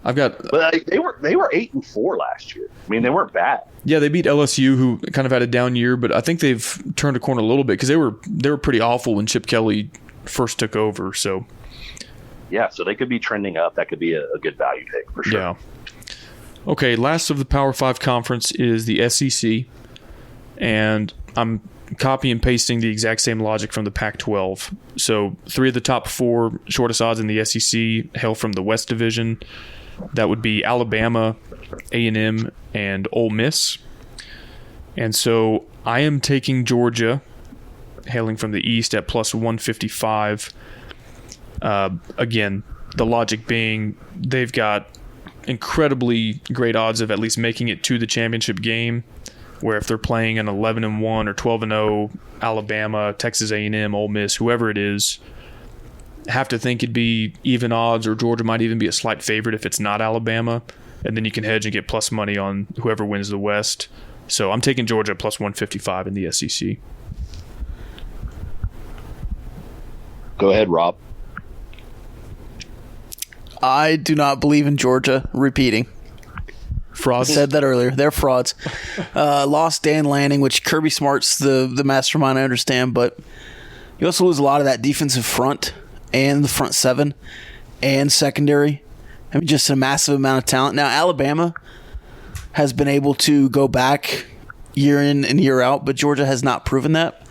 But they were 8-4 last year. I mean, they weren't bad. Yeah, they beat LSU, who kind of had a down year, but I think they've turned a corner a little bit because they were pretty awful when Chip Kelly first took over. So yeah, so they could be trending up. That could be a good value pick for sure. Yeah. Okay, last of the Power 5 conference is the SEC, and I'm copy and pasting the exact same logic from the Pac-12. So 3 of the top 4 shortest odds in the SEC hail from the West Division. That would be Alabama, A&M, and Ole Miss. And so I am taking Georgia, hailing from the East, at plus 155. Again, the logic being they've got incredibly great odds of at least making it to the championship game, where if they're playing an 11-1 or 12-0 Alabama, Texas A&M, Ole Miss, whoever it is, have to think it'd be even odds, or Georgia might even be a slight favorite if it's not Alabama, and then you can hedge and get plus money on whoever wins the West. So I'm taking Georgia plus 155 in the SEC. Go ahead, Rob. I do not believe in Georgia repeating. Frauds. I said that earlier. They're frauds. Lost Dan Lanning, which Kirby Smart's the mastermind, I understand, but you also lose a lot of that defensive front and the front 7 and secondary. I mean, just a massive amount of talent. Now, Alabama has been able to go back year in and year out, but Georgia has not proven that.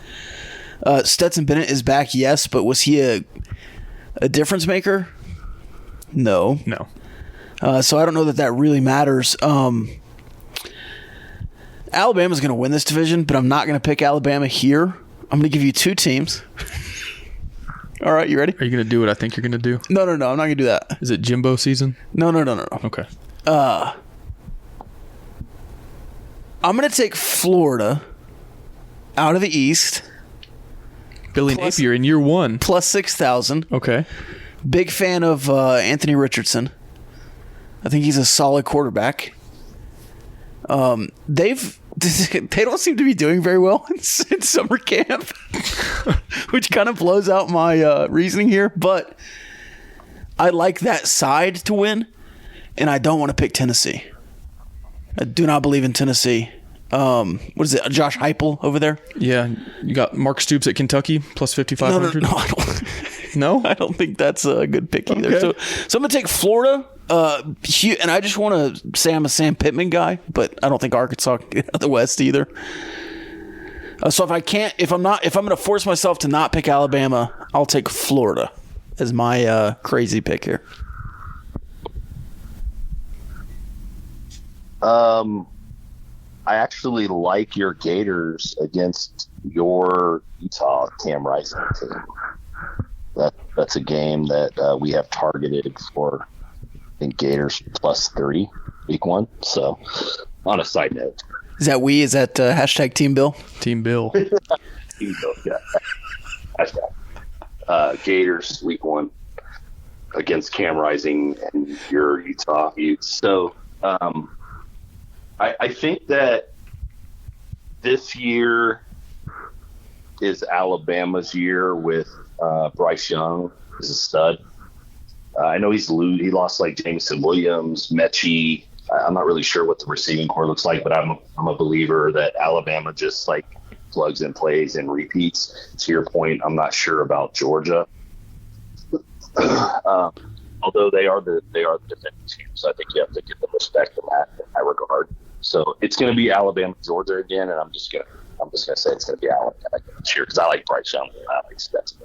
Stetson Bennett is back, yes, but was he a difference maker? No. So I don't know that really matters. Alabama's going to win this division, but I'm not going to pick Alabama here. I'm going to give you 2 teams. All right, you ready? Are you going to do what I think you're going to do? No, I'm not going to do that. Is it Jimbo season? No. Okay. I'm going to take Florida out of the East. Billy Napier in year 1. Plus 6,000. Okay. Big fan of Anthony Richardson. I think he's a solid quarterback. They don't seem to be doing very well in summer camp, which kind of blows out my reasoning here. But I like that side to win, and I don't want to pick Tennessee. I do not believe in Tennessee. What is it, Josh Heupel over there? Yeah, you got Mark Stoops at Kentucky, plus 5,500. No, I don't. No? I don't think that's a good pick either. Okay. So I'm going to take Florida. And I just want to say I'm a Sam Pittman guy, but I don't think Arkansas can get out of the West either. So if I'm going to force myself to not pick Alabama, I'll take Florida as my crazy pick here. I actually like your Gators against your Utah Cam Rising team. That's a game that we have targeted for, I think, Gators +3 week 1. So, on a side note. Is that hashtag Team Bill? Team Bill. Team Bill, yeah. Hashtag. Gators week 1 against Cam Rising and your Utah Utes. So, I think that this year is Alabama's year with Bryce Young is a stud. I know he lost like Jameson Williams, Mechie. I'm not really sure what the receiving core looks like, but I'm a believer that Alabama just like plugs and plays and repeats. To your point, I'm not sure about Georgia, although they are the defending team. So I think you have to give them respect in that regard. So it's going to be Alabama Georgia again, and I'm just gonna say it's going to be Alabama this year because I like Bryce Young. I like Stetson.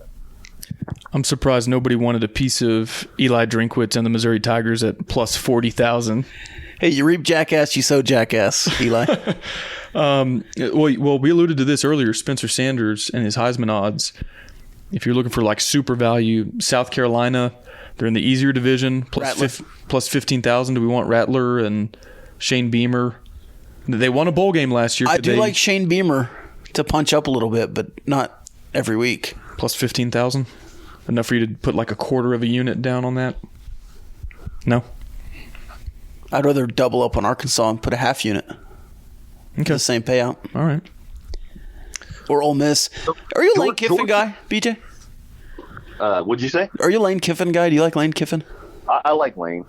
I'm surprised nobody wanted a piece of Eli Drinkwitz and the Missouri Tigers at +40,000. Hey, you reap jackass, you sow jackass, Eli. Well, we alluded to this earlier. Spencer Sanders and his Heisman odds. If you're looking for like super value, South Carolina, they're in the easier division, plus 15,000. Do we want Rattler and Shane Beamer? They won a bowl game last year. I do like Shane Beamer to punch up a little bit, but not every week. Plus 15,000? Enough for you to put like a quarter of a unit down on that? No? I'd rather double up on Arkansas and put a half unit. Okay. The same payout. All right. Or Ole Miss. Are you a Lane Kiffin guy, BJ? What'd you say? Are you a Lane Kiffin guy? Do you like Lane Kiffin? I like Lane.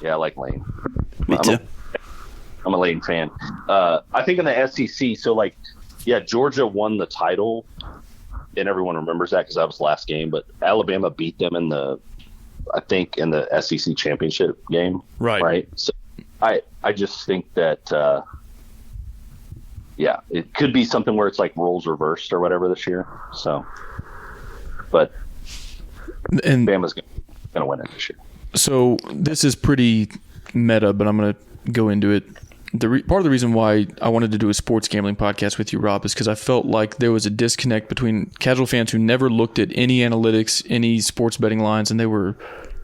Yeah, I like Lane. Me too. I'm a Lane fan. I think in the SEC, so like, yeah, Georgia won the title, and everyone remembers that because that was the last game. But Alabama beat them in the SEC championship game. Right. So I just think that, it could be something where it's like roles reversed or whatever this year. So, but Bama's going to win it this year. So this is pretty meta, but I'm going to go into it. Part of the reason why I wanted to do a sports gambling podcast with you, Rob, is because I felt like there was a disconnect between casual fans who never looked at any analytics, any sports betting lines, and they were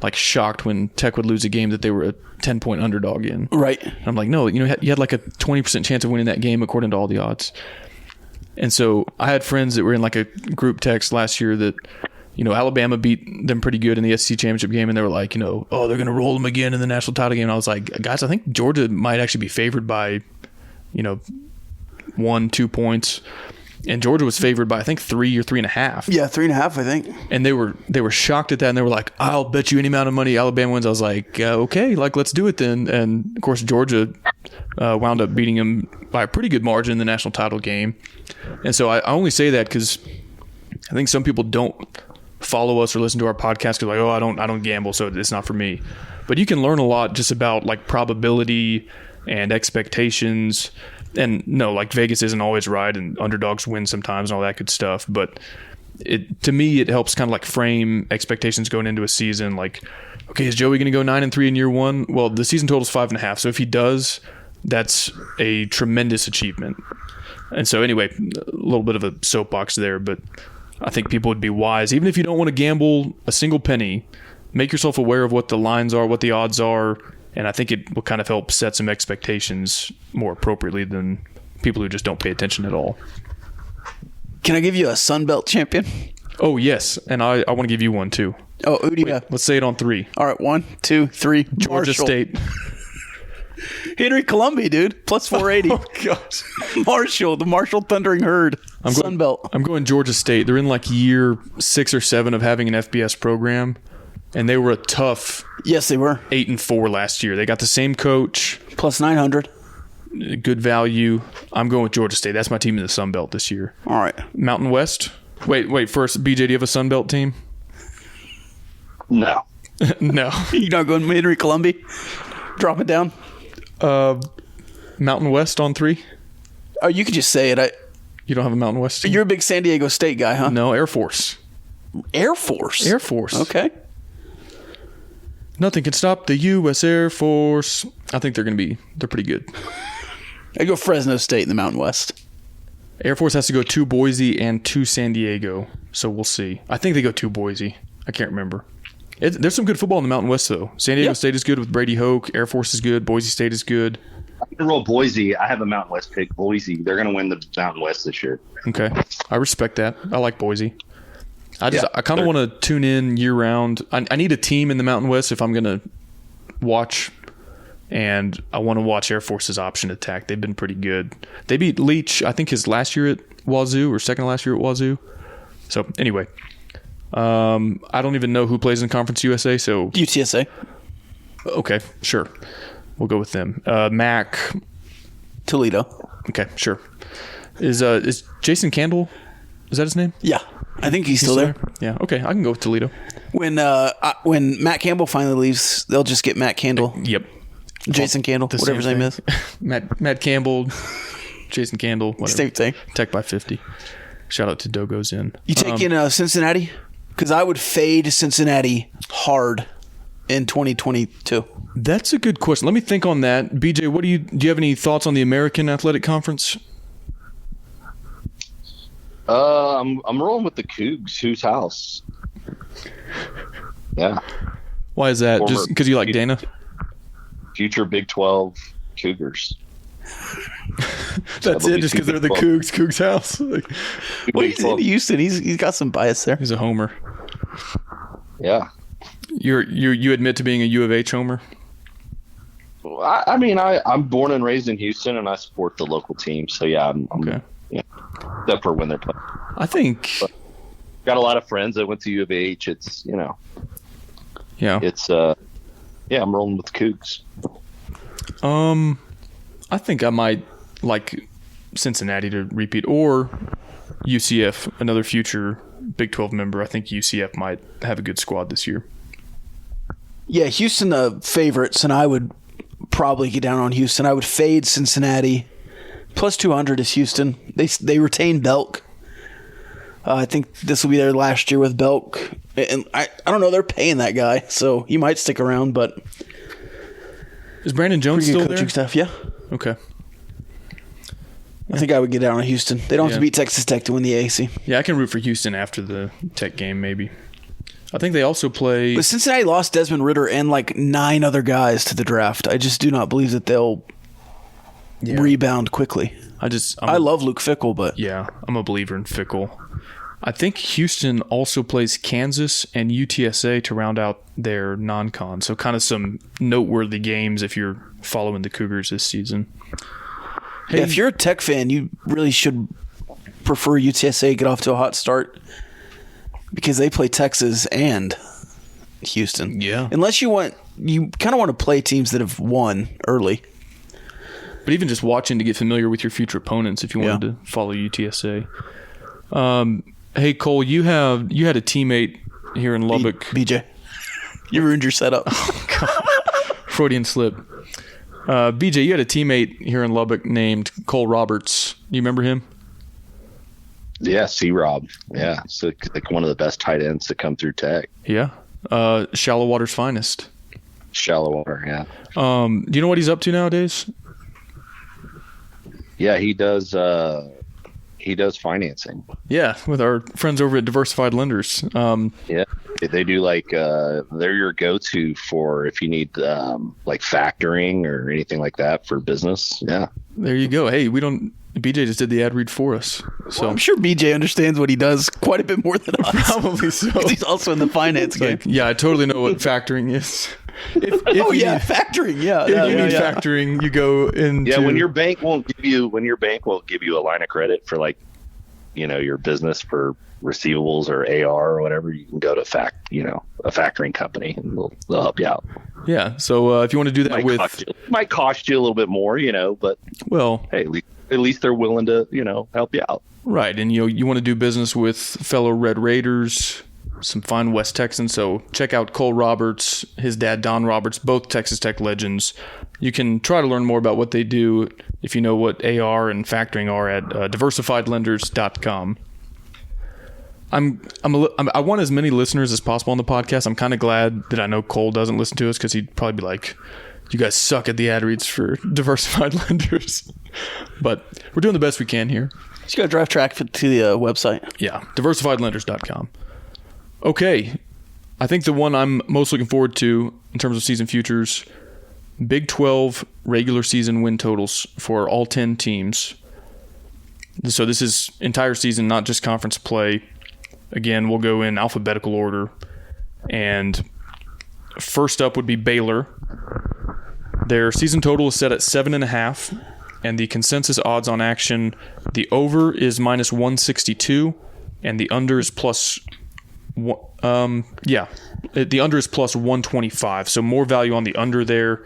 like shocked when Tech would lose a game that they were a 10-point underdog in. Right. And I'm like, no, you had like a 20% chance of winning that game according to all the odds. And so I had friends that were in like a group text last year that, Alabama beat them pretty good in the SEC championship game, and they were like, they're going to roll them again in the national title game. And I was like, guys, I think Georgia might actually be favored by, 1-2 points. And Georgia was favored by, I think, 3 or 3.5. Yeah, 3.5, I think. And they were shocked at that, and they were like, I'll bet you any amount of money Alabama wins. I was like, okay, let's do it then. And, of course, Georgia wound up beating them by a pretty good margin in the national title game. And so I only say that because I think some people don't follow us or listen to our podcast because I don't gamble, so it's not for me. But you can learn a lot just about like probability and expectations. And no, like Vegas isn't always right, and underdogs win sometimes and all that good stuff. But to me, it helps kind of like frame expectations going into a season. Like, okay, is Joey going to go 9-3 in year one? Well, the season total is 5.5. So if he does, that's a tremendous achievement. And so anyway, a little bit of a soapbox there, but I think people would be wise, even if you don't want to gamble a single penny, make yourself aware of what the lines are, what the odds are, and I think it will kind of help set some expectations more appropriately than people who just don't pay attention at all. Can I give you a Sun Belt champion? Oh, yes, and I want to give you one too. Oh, who do you have? Let's say it on 3. All right, 1, 2, 3. Georgia Marshall. State. Henry Columbia, dude. Plus 480. Oh, gosh. Marshall, the Marshall Thundering Herd. Sun Belt. I'm going Georgia State. They're in like year 6 or 7 of having an FBS program, and they were a tough. Yes, they were 8-4 last year. They got the same coach. Plus 900. Good value. I'm going with Georgia State. That's my team in the Sun Belt this year. All right. Mountain West. Wait. First, BJ, do you have a Sun Belt team? No. No. You're not going Henry Columbia? Drop it down. Mountain West on 3. Oh, you could just say it. You don't have a Mountain West team? You're a big San Diego State guy, huh? No, Air Force. Air Force. Air Force. Okay. Nothing can stop the U.S. Air Force. I think they're pretty good. I go Fresno State in the Mountain West. Air Force has to go to Boise and to San Diego, so we'll see. I think they go to Boise. I can't remember. There's some good football in the Mountain West, though. San Diego State is good with Brady Hoke. Air Force is good. Boise State is good. I'm going to roll Boise. I have a Mountain West pick. Boise. They're going to win the Mountain West this year. Okay. I respect that. I like Boise. I kind of want to tune in year-round. I need a team in the Mountain West if I'm going to watch, and I want to watch Air Force's option attack. They've been pretty good. They beat Leach, I think, his last year at Wazoo or second last year at Wazoo. So, anyway. I don't even know who plays in Conference USA, so... UTSA. Okay, sure. We'll go with them. MAC. Toledo. Okay, sure. Is Jason Candle, is that his name? Yeah. I think he's still there. Yeah, okay. I can go with Toledo. When Matt Campbell finally leaves, they'll just get Matt Candle. Yep. Jason Candle, whatever his name is. Matt Campbell, Jason Candle, whatever. Same thing. Tech by 50. Shout out to Dogo's in. You taking Cincinnati? Because I would fade Cincinnati hard in 2022. That's a good question. Let me think on that. BJ, do you have any thoughts on the American Athletic Conference? I'm rolling with the Cougs. Whose house? Yeah. Why is that? Just because you like Dana? Future Big 12 Cougars. That's it, just because they're the Cougs. Cougs house. Well, he's in Houston. He's got some bias there. He's a homer. Yeah. You admit to being a U of H homer? I mean, I'm born and raised in Houston, and I support the local team. So yeah, I'm okay. Yeah, except for when they're playing. I think got a lot of friends that went to U of H. It's yeah. It's I'm rolling with the Cougs. I think I might like Cincinnati to repeat, or UCF, another future Big 12 member. I think UCF might have a good squad this year. Yeah, Houston the favorites, and I would probably get down on Houston. I would fade Cincinnati. Plus 200 is Houston. They retain Belk. I think this will be their last year with Belk. And I don't know, they're paying that guy, so he might stick around, but... Is Brandon Jones still there? Stuff, yeah. Okay. I think I would get down on Houston. They don't have to beat Texas Tech to win the AAC. Yeah, I can root for Houston after the Tech game, maybe. I think they also play... But Cincinnati lost Desmond Ridder and like 9 other guys to the draft. I just do not believe that they'll rebound quickly. I love Luke Fickell, but... Yeah, I'm a believer in Fickell. I think Houston also plays Kansas and UTSA to round out their non-con. So kind of some noteworthy games if you're following the Cougars this season. Hey, if you're a Tech fan, you really should prefer UTSA get off to a hot start because they play Texas and Houston. Yeah. Unless you kind of want to play teams that have won early. But even just watching to get familiar with your future opponents if you wanted to follow UTSA. Hey, Cole, you had a teammate here in Lubbock. BJ. You ruined your setup. Oh, God. Freudian slip. BJ, you had a teammate here in Lubbock named Cole Roberts. You remember him? Yeah, C-Rob. Yeah, so like one of the best tight ends to come through Tech. Yeah. Shallow Water's finest. Shallow Water, yeah. Do you know what he's up to nowadays? Yeah, he does financing. Yeah, with our friends over at Diversified Lenders. Yeah, they do they're your go-to for if you need like factoring or anything like that for business. Yeah. There you go. Hey, BJ just did the ad read for us. So well, I'm sure BJ understands what he does quite a bit more than us. Probably so. He's also in the finance game. Yeah, I totally know what factoring is. Factoring. Yeah. If you need factoring, you go into... Yeah, when your bank won't give you a line of credit for your business for receivables or AR or whatever, you can go to a factoring company and they'll help you out. Yeah. So if you want to do that might cost you a little bit more, but hey, at least they're willing to, help you out. Right. And you want to do business with fellow Red Raiders, some fine West Texans. So check out Cole Roberts, his dad Don Roberts, both Texas Tech legends. You can try to learn more about what they do if you know what AR and factoring are at diversifiedlenders.com. I want as many listeners as possible on the podcast. I'm kind of glad that I know Cole doesn't listen to us because he'd probably be like, you guys suck at the ad reads for diversified lenders. But we're doing the best we can here. Just got to drive track to the website. Yeah, diversifiedlenders.com. Okay, I think the one I'm most looking forward to in terms of season futures, Big 12 regular season win totals for all 10 teams. So this is entire season, not just conference play. Again, we'll go in alphabetical order. And first up would be Baylor. Their season total is set at 7.5, and the consensus odds on action, the over is minus 162, and the under is plus the under is plus 125. So more value on the under there.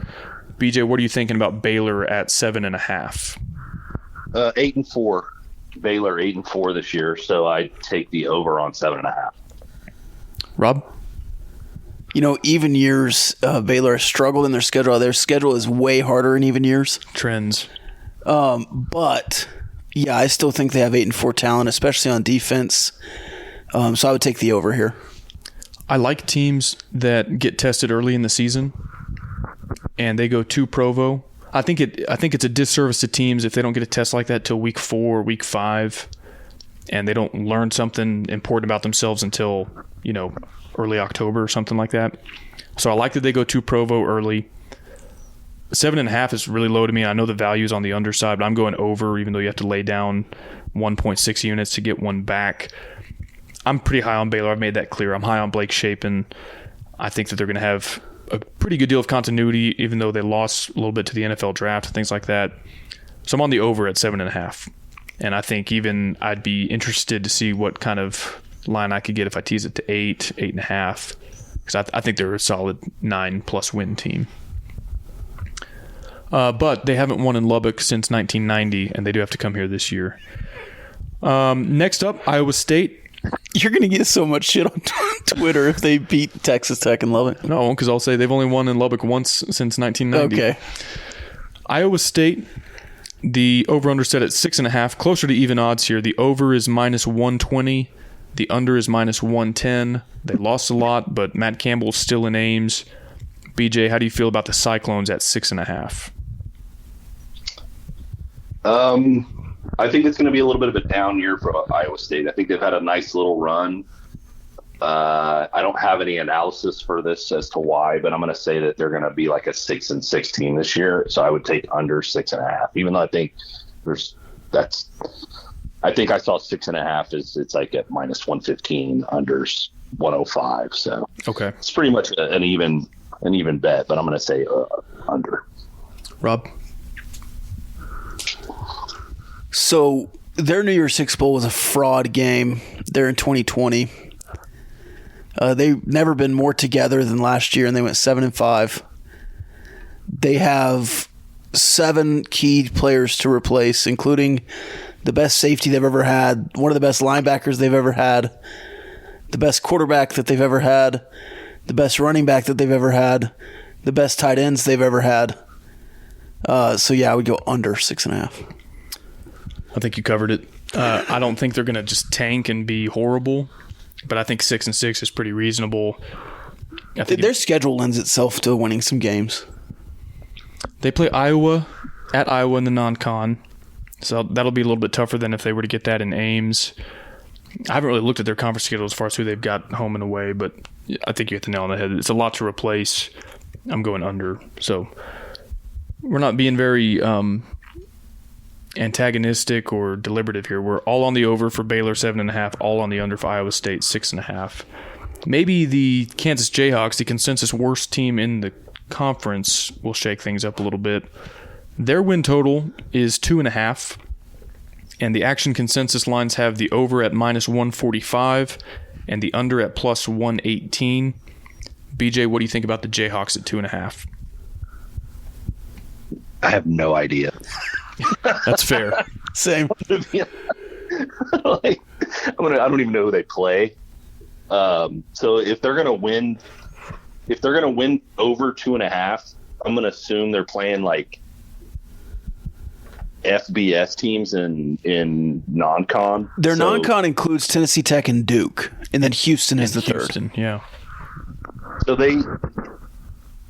BJ, what are you thinking about Baylor at 7.5? 8-4. Baylor 8-4 this year, so I take the over on 7.5. Rob? Even years, Baylor has struggled in their schedule. Their schedule is way harder in even years. Trends. But, yeah, I still think they have 8-4 talent, especially on defense. So I would take the over here. I like teams that get tested early in the season, and they go to Provo. I think it's a disservice to teams if they don't get a test like that till week 4, week 5, and they don't learn something important about themselves until, early October or something like that. So I like that they go to Provo early. 7.5 is really low to me. I know the value is on the underside, but I'm going over, even though you have to lay down 1.6 units to get one back. I'm pretty high on Baylor. I've made that clear. I'm high on Blake Shapen. I think that they're going to have a pretty good deal of continuity, even though they lost a little bit to the NFL draft and things like that. So I'm on the over at 7.5. And I think even I'd be interested to see what kind of line I could get if I tease it to 8, 8.5. Because I think they're a solid 9+ win team. But they haven't won in Lubbock since 1990, and they do have to come here this year. Next up, Iowa State. You're going to get so much shit on Twitter if they beat Texas Tech in Lubbock. No, because I'll say they've only won in Lubbock once since 1990. Okay. Iowa State, the over-under set at 6.5, closer to even odds here. The over is minus 120. The under is minus 110. They lost a lot, but Matt Campbell's still in Ames. BJ, how do you feel about the Cyclones at 6.5? I think it's going to be a little bit of a down year for Iowa State. I think they've had a nice little run. I don't have any analysis for this as to why, but I'm going to say that they're going to be like a 6-6 team this year. So I would take under 6.5, even though I think I think I saw 6.5 it's like at minus 115, unders 105. So okay, it's pretty much an even bet, but I'm going to say under. Rob? So their New Year's Six Bowl was a fraud game. They're in 2020. They've never been more together than last year, and they went 7-5. They have 7 key players to replace, including the best safety they've ever had, one of the best linebackers they've ever had, the best quarterback that they've ever had, the best running back that they've ever had, the best tight ends they've ever had. So, yeah, I would go under 6.5. I think you covered it. I don't think they're going to just tank and be horrible, but I think 6-6 is pretty reasonable. Their schedule lends itself to winning some games. They play Iowa at Iowa in the non-con, so that'll be a little bit tougher than if they were to get that in Ames. I haven't really looked at their conference schedule as far as who they've got home and away, but I think you hit the nail on the head. It's a lot to replace. I'm going under. So we're not being very antagonistic or deliberative here. We're all on the over for Baylor 7.5, all on the under for Iowa State 6.5. Maybe the Kansas Jayhawks, the consensus worst team in the conference, will shake things up a little bit. Their win total is 2.5, and the action consensus lines have the over at minus 145 and the under at plus 118. BJ, what do you think about the Jayhawks at 2.5? I have no idea. That's fair. Same. I don't even know who they play. So if they're gonna win over 2.5, I'm gonna assume they're playing like FBS teams in non-con. Their non-con includes Tennessee Tech and Duke, and then Houston is the Houston, third. Yeah. So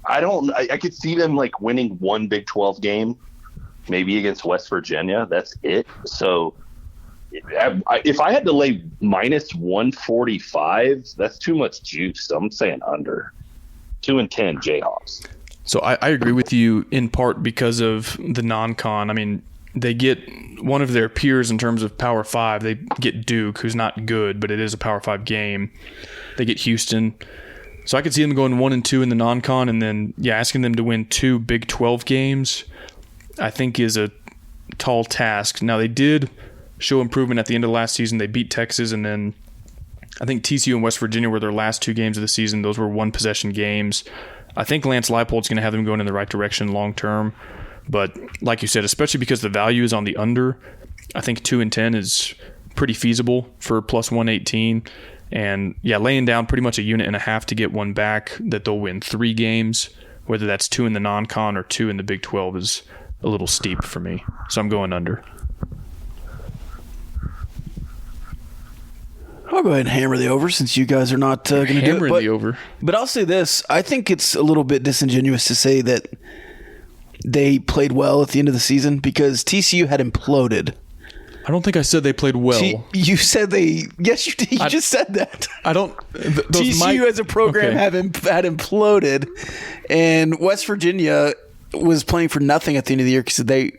I could see them like winning one Big 12 game, maybe against West Virginia. That's it. So if I had to lay minus 145, that's too much juice. So I'm saying under 2-10 Jayhawks. So I agree with you in part because of the non-con. I mean, they get one of their peers in terms of Power 5. They get Duke, who's not good, but it is a Power 5 game. They get Houston. So I could see them going 1-2 in the non-con, and then, asking them to win 2 Big 12 games, I think is a tall task. Now, they did show improvement at the end of last season. They beat Texas, and then I think TCU and West Virginia were their last 2 games of the season. Those were one-possession games. I think Lance Leipold's going to have them going in the right direction long term. But like you said, especially because the value is on the under, I think 2-10 is pretty feasible for plus 118. And laying down pretty much a unit and a half to get one back that they'll win 3 games, whether that's 2 in the non-con or 2 in the Big 12, is a little steep for me. So I'm going under. I'll go ahead and hammer the over since you guys are not going to do it. Hammering the over. But I'll say this. I think it's a little bit disingenuous to say that they played well at the end of the season because TCU had imploded. I don't think I said they played well. You said they... Yes, you did. You just said that. I don't... TCU as a program had imploded, and West Virginia was playing for nothing at the end of the year because they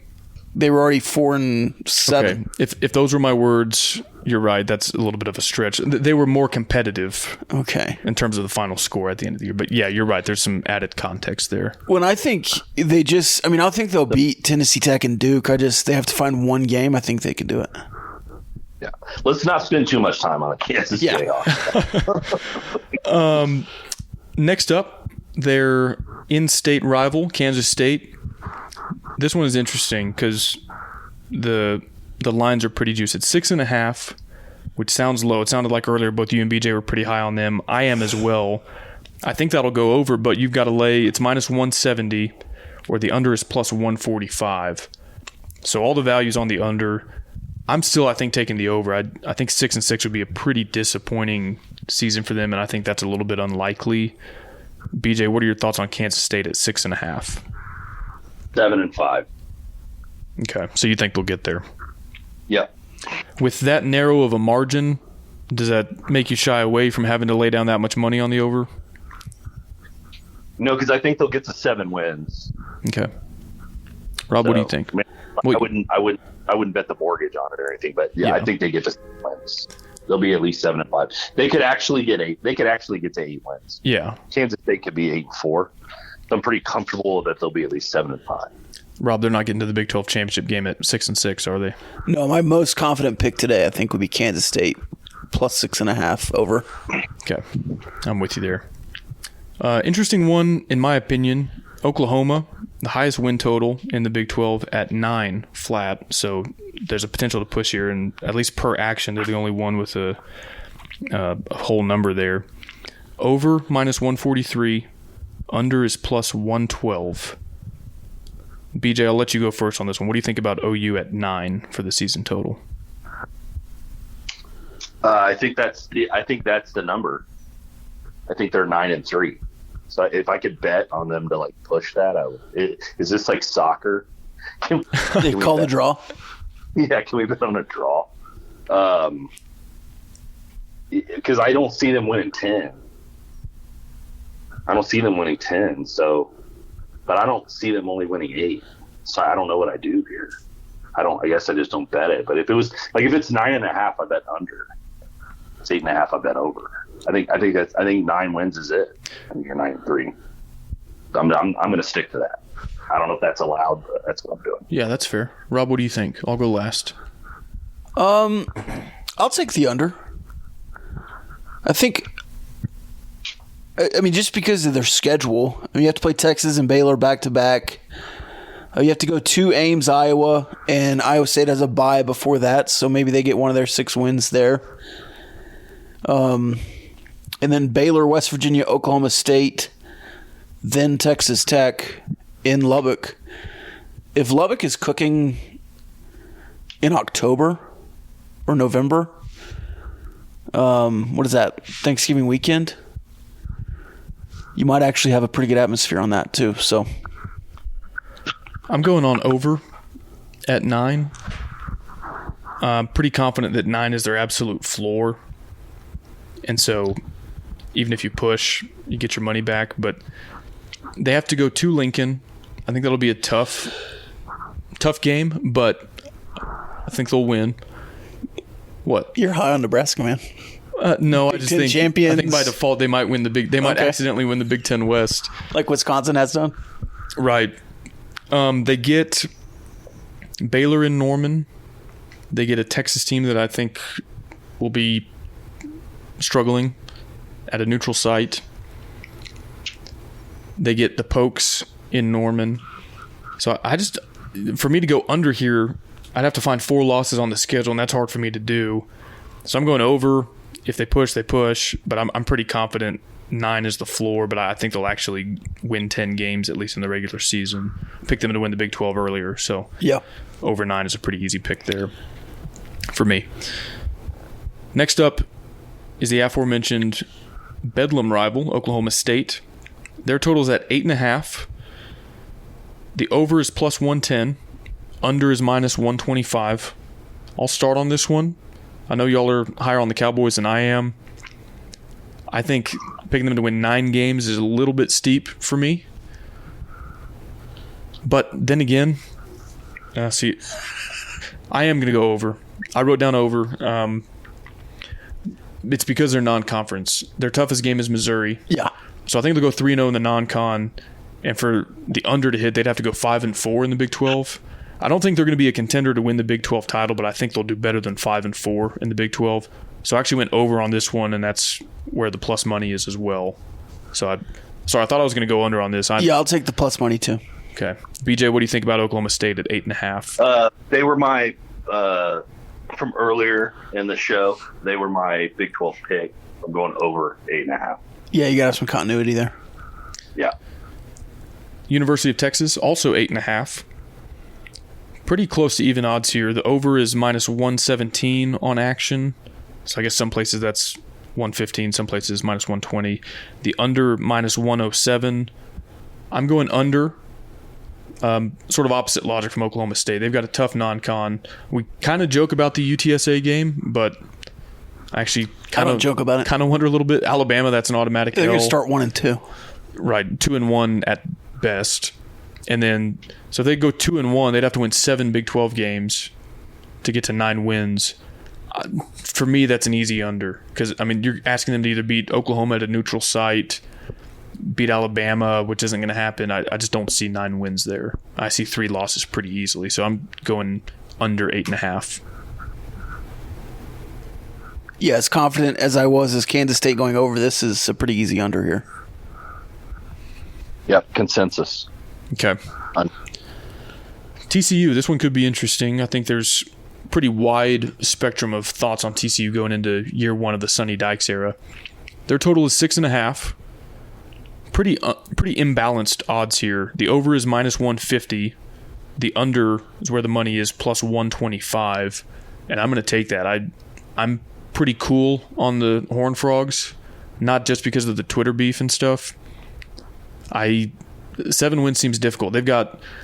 were already 4-7. Okay. If those were my words, you're right. That's a little bit of a stretch. They were more competitive. Okay. In terms of the final score at the end of the year. But you're right. There's some added context there. When I think I think they'll beat Tennessee Tech and Duke. They have to find one game. I think they can do it. Yeah. Let's not spend too much time on the Kansas Jayhawks. Next up, their in-state rival, Kansas State. This one is interesting because the lines are pretty juicy. It's 6.5, which sounds low. It sounded like earlier both you and BJ were pretty high on them. I am as well. I think that'll go over, but you've got to lay. It's minus 170, or the under is plus 145. So all the values on the under. I'm still, I think, taking the over. I think 6-6 would be a pretty disappointing season for them, and I think that's a little bit unlikely. BJ, what are your thoughts on Kansas State at 6.5? 7-5. Okay, so you think they'll get there? Yep. With that narrow of a margin, does that make you shy away from having to lay down that much money on the over? No, because I think they'll get to 7 wins. Okay. Rob, what do you think? I wouldn't bet the mortgage on it or anything, but I think they get to 7 wins. They'll be at least 7-5. They could actually get 8. They could actually get to 8 wins. Yeah. Kansas State could be 8-4. I'm pretty comfortable that they'll be at least 7-5. Rob, they're not getting to the Big 12 championship game at 6-6, are they? No, my most confident pick today, I think, would be Kansas State plus 6.5 over. Okay, I'm with you there. Interesting one, in my opinion. Oklahoma, the highest win total in the Big 12 at 9 flat. So there's a potential to push here, and at least per action, they're the only one with a whole number there. Over minus 143. Under is plus 112. BJ, I'll let you go first on this one. What do you think about OU at 9 for the season total? I think that's the number. I think they're 9-3. So if I could bet on them to push that, I would. Is this like soccer? They call the draw. Yeah, can we bet on a draw? Because I don't see them winning 10. I don't see them winning 10, but I don't see them only winning 8. So I don't know what I do here. I guess I just don't bet it. But if it's 9.5, I bet under. It's 8.5, I bet over. I think 9 wins is it. I think you're 9-3. I'm going to stick to that. I don't know if that's allowed, but that's what I'm doing. Yeah, that's fair. Rob, what do you think? I'll go last. I'll take the under. I think. I mean, just because of their schedule. You have to play Texas and Baylor back-to-back. You have to go to Ames, Iowa, and Iowa State has a bye before that, so maybe they get one of their 6 wins there. And then Baylor, West Virginia, Oklahoma State, then Texas Tech in Lubbock. If Lubbock is cooking in October or November, what is that, Thanksgiving weekend? You might actually have a pretty good atmosphere on that too. So I'm going on over at 9. I'm pretty confident that 9 is their absolute floor. And so even if you push, you get your money back. But they have to go to Lincoln. I think that'll be a tough game, but I think they'll win. What? you're high on Nebraska, man. No, I Big just Ten think champions. I think by default they might win the big. They might accidentally win the Big Ten West. Like Wisconsin has done. Right. They get Baylor in Norman. They get a Texas team that I think will be struggling at a neutral site. They get the Pokes in Norman. So for me to go under here, I'd have to find 4 losses on the schedule, and that's hard for me to do. So I'm going over. If they push, they push. But I'm pretty confident 9 is the floor, but I think they'll actually win 10 games, at least in the regular season. Pick them to win the Big 12 earlier, so Yeah. over 9 is a pretty easy pick there for me. Next up is the aforementioned Bedlam rival, Oklahoma State. Their total is at 8.5. The over is plus 110. Under is minus 125. I'll start on this one. I know y'all are higher on the Cowboys than I am. I think picking them to win 9 games is a little bit steep for me. But then again, I am going to go over. I wrote down over. It's because they're non-conference. Their toughest game is Missouri. Yeah. So I think they'll go 3-0 in the non-con. And for the under to hit, they'd have to go 5-4 in the Big 12. I don't think they're going to be a contender to win the Big 12 title, but I think they'll do better than 5-4 in the Big 12. So I actually went over on this one, and that's where the plus money is as well. So I thought I was going to go under on this. I'll take the plus money too. Okay. BJ, what do you think about Oklahoma State at 8.5? They were my from earlier in the show. They were my Big 12 pick. I'm going over 8.5. Yeah, you got to have some continuity there. Yeah. University of Texas, also 8.5. Pretty close to even odds here. The over is minus 117 on action. So I guess some places that's 115, some places minus 120. The under minus 107. I'm going under. Sort of opposite logic from Oklahoma State. They've got a tough non-con. We kind of joke about the UTSA game, but I actually kind of joke about it. Kind of wonder a little bit. Alabama, that's an automatic They're L. going to start 1-2. Right, 2-1 at best. And then, so if they go 2-1, they'd have to win 7 Big 12 games to get to 9 wins. For me, that's an easy under. Because, I mean, you're asking them to either beat Oklahoma at a neutral site, beat Alabama, which isn't going to happen. I just don't see 9 wins there. I see 3 losses pretty easily. So I'm going under 8.5. Yeah, as confident as I was as Kansas State going over, this is a pretty easy under here. Yep, consensus. Okay. TCU, this one could be interesting. I think there's pretty wide spectrum of thoughts on TCU going into year 1 of the Sonny Dykes era. Their total is 6.5. Pretty imbalanced odds here. The over is minus 150. The under is where the money is, plus 125. And I'm going to take that. I'm pretty cool on the Horned Frogs, not just because of the Twitter beef and stuff. 7 wins seems difficult.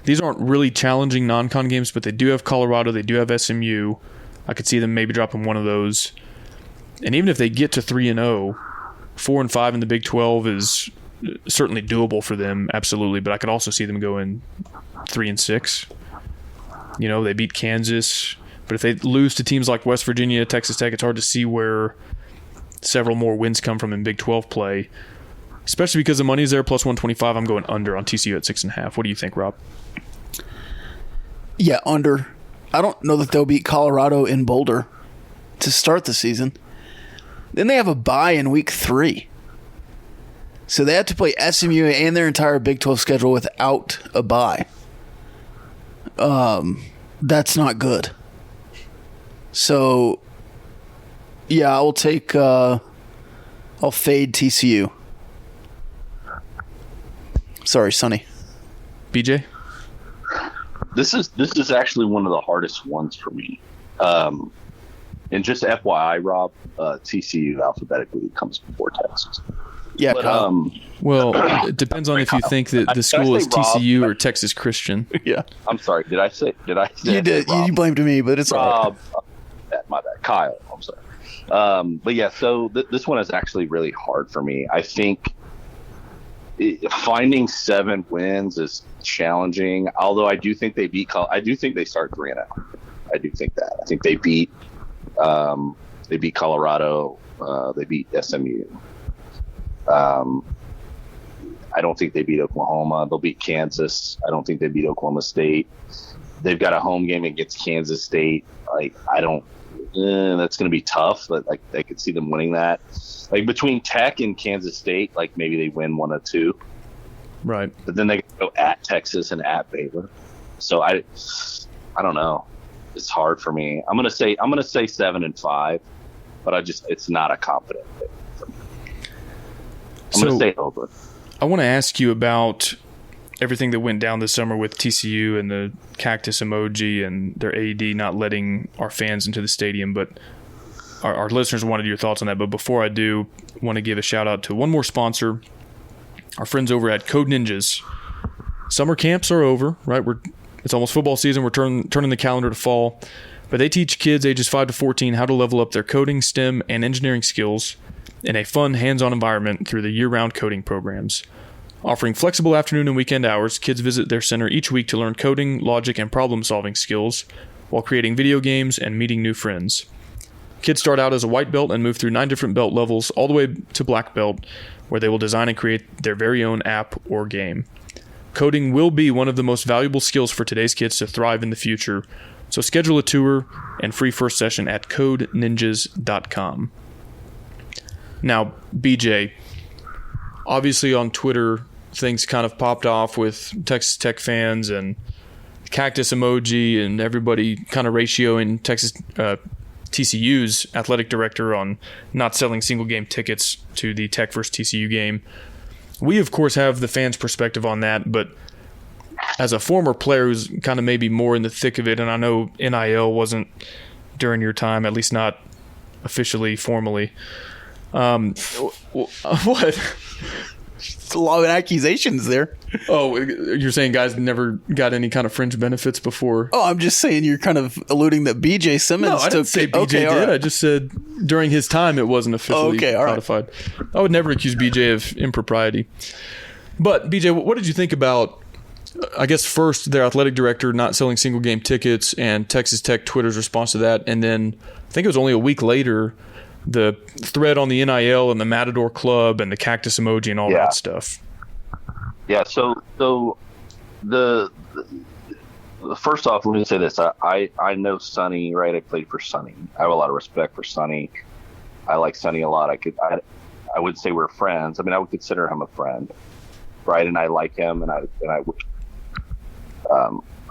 These aren't really challenging non-con games, but they do have Colorado. They do have SMU. I could see them maybe dropping one of those. And even if they get to 3-0, 4-5 in the Big 12 is certainly doable for them, absolutely. But I could also see them going 3-6. You know, they beat Kansas. But if they lose to teams like West Virginia, Texas Tech, it's hard to see where several more wins come from in Big 12 play. Especially because the money's there, plus 125. I'm going under on TCU at 6.5. What do you think, Rob? Yeah, under. I don't know that they'll beat Colorado in Boulder to start the season. Then they have a bye in week 3. So they have to play SMU and their entire Big 12 schedule without a bye. That's not good. So, yeah, I'll take I'll fade TCU. Sorry, Sonny. BJ? This is actually one of the hardest ones for me. And just FYI, Rob, TCU alphabetically comes before Texas. Yeah, But, Kyle. Well, it depends on if you think that the school is say Rob? TCU or Texas Christian. Yeah. I'm sorry. Did I say? You did. Rob? You blamed me, but it's all right. Rob, my bad. Kyle. I'm sorry. But yeah, so this one is actually really hard for me. I think finding 7 wins is challenging. Although I do think they beat. I do think they start 3-0. I do think that. I think they beat. They beat Colorado. They beat SMU. I don't think they beat Oklahoma. They'll beat Kansas. I don't think they beat Oklahoma State. They've got a home game against Kansas State. Like, I don't. That's going to be tough, but like I could see them winning that. Like between Tech and Kansas State, like maybe they win 1 or 2. Right. But then they go at Texas and at Baylor. So I don't know. It's hard for me. I'm gonna say 7-5, but it's not a confident pick for me. I'm gonna say over. I want to ask you about everything that went down this summer with TCU and the cactus emoji and their AD not letting our fans into the stadium, but our listeners wanted your thoughts on that. But before I do, I want to give a shout out to one more sponsor, our friends over at Code Ninjas. Summer camps are over, right? It's almost football season. We're turning the calendar to fall. But they teach kids ages 5 to 14 how to level up their coding, STEM, and engineering skills in a fun, hands-on environment through the year-round coding programs. Offering flexible afternoon and weekend hours, kids visit their center each week to learn coding, logic, and problem-solving skills while creating video games and meeting new friends. Kids start out as a white belt and move through 9 different belt levels all the way to black belt, where they will design and create their very own app or game. Coding will be one of the most valuable skills for today's kids to thrive in the future, so schedule a tour and free first session at codeninjas.com. Now, BJ, obviously on Twitter, things kind of popped off with Texas Tech fans and cactus emoji and everybody kind of ratioing TCU's athletic director on not selling single game tickets to the Tech versus TCU game. We, of course, have the fans' perspective on that, but as a former player who's kind of maybe more in the thick of it, and I know NIL wasn't during your time, at least not officially, formally. What? It's a lot of accusations there. Oh, you're saying guys never got any kind of fringe benefits before? Oh, I'm just saying you're kind of alluding that BJ Simmons No, I didn't say BJ did. Right. I just said during his time it wasn't officially codified. Right. I would never accuse BJ of impropriety. But, BJ, what did you think about, I guess, first, their athletic director not selling single-game tickets and Texas Tech Twitter's response to that, and then I think it was only a week later, the thread on the NIL and the Matador Club and the cactus emoji and all that stuff. Yeah, so the first off, let me say this. I know Sonny, right? I played for Sonny. I have a lot of respect for Sonny. I like Sonny a lot. I wouldn't say we're friends. I mean, I would consider him a friend, right? And I like him, and I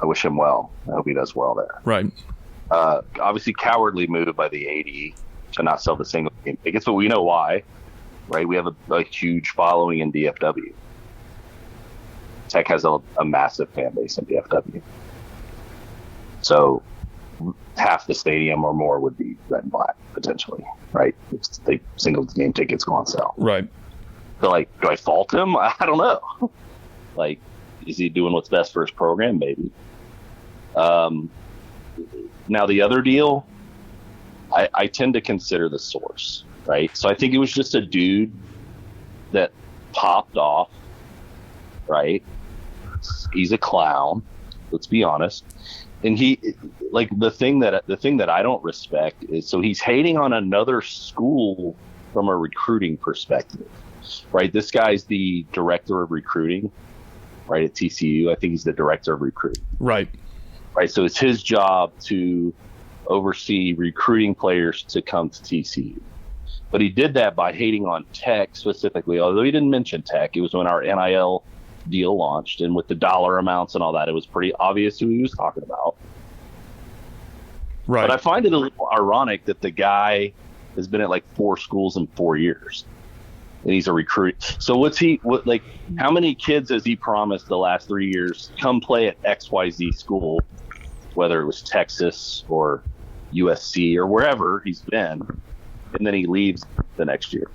wish him well. I hope he does well there. Right. Obviously, cowardly move by the AD to not sell the single game tickets, but we know why, right? We have a huge following in DFW. Tech has a massive fan base in DFW. So half the stadium or more would be red and black, potentially, right? If single game tickets go on sale. Right. So, like, do I fault him? I don't know. Like, is he doing what's best for his program? Maybe. Now, the other deal, I tend to consider the source, right? So I think it was just a dude that popped off, right? He's a clown, let's be honest. And he, like, the thing that I don't respect is, so he's hating on another school from a recruiting perspective, right? This guy's the director of recruiting, right, at TCU. I think he's the director of recruiting. Right. Right. So it's his job to oversee recruiting players to come to TCU. But he did that by hating on Tech specifically, although he didn't mention Tech. It was when our NIL deal launched, and with the dollar amounts and all that, it was pretty obvious who he was talking about. Right. But I find it a little ironic that the guy has been at like 4 schools in 4 years. and he's a recruit. So how many kids has he promised the last 3 years, come play at XYZ school, whether it was Texas or USC or wherever he's been, and then he leaves the next year,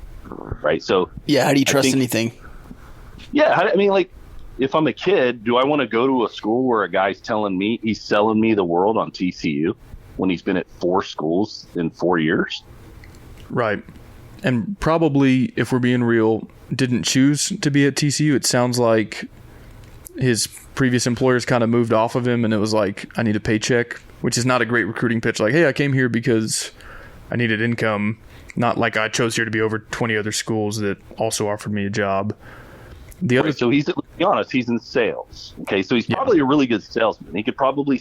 right? So yeah, how do you trust anything? Yeah, I mean, like, if I'm a kid, do I want to go to a school where a guy's telling me he's selling me the world on TCU when he's been at 4 schools in 4 years? Right. And probably, if we're being real, didn't choose to be at TCU. It sounds like his previous employers kind of moved off of him, and it was like, I need a paycheck, which is not a great recruiting pitch. Like, hey, I came here because I needed income, not like I chose here to be over 20 other schools that also offered me a job. So let's be honest, he's in sales. Okay, so he's probably a really good salesman. He could probably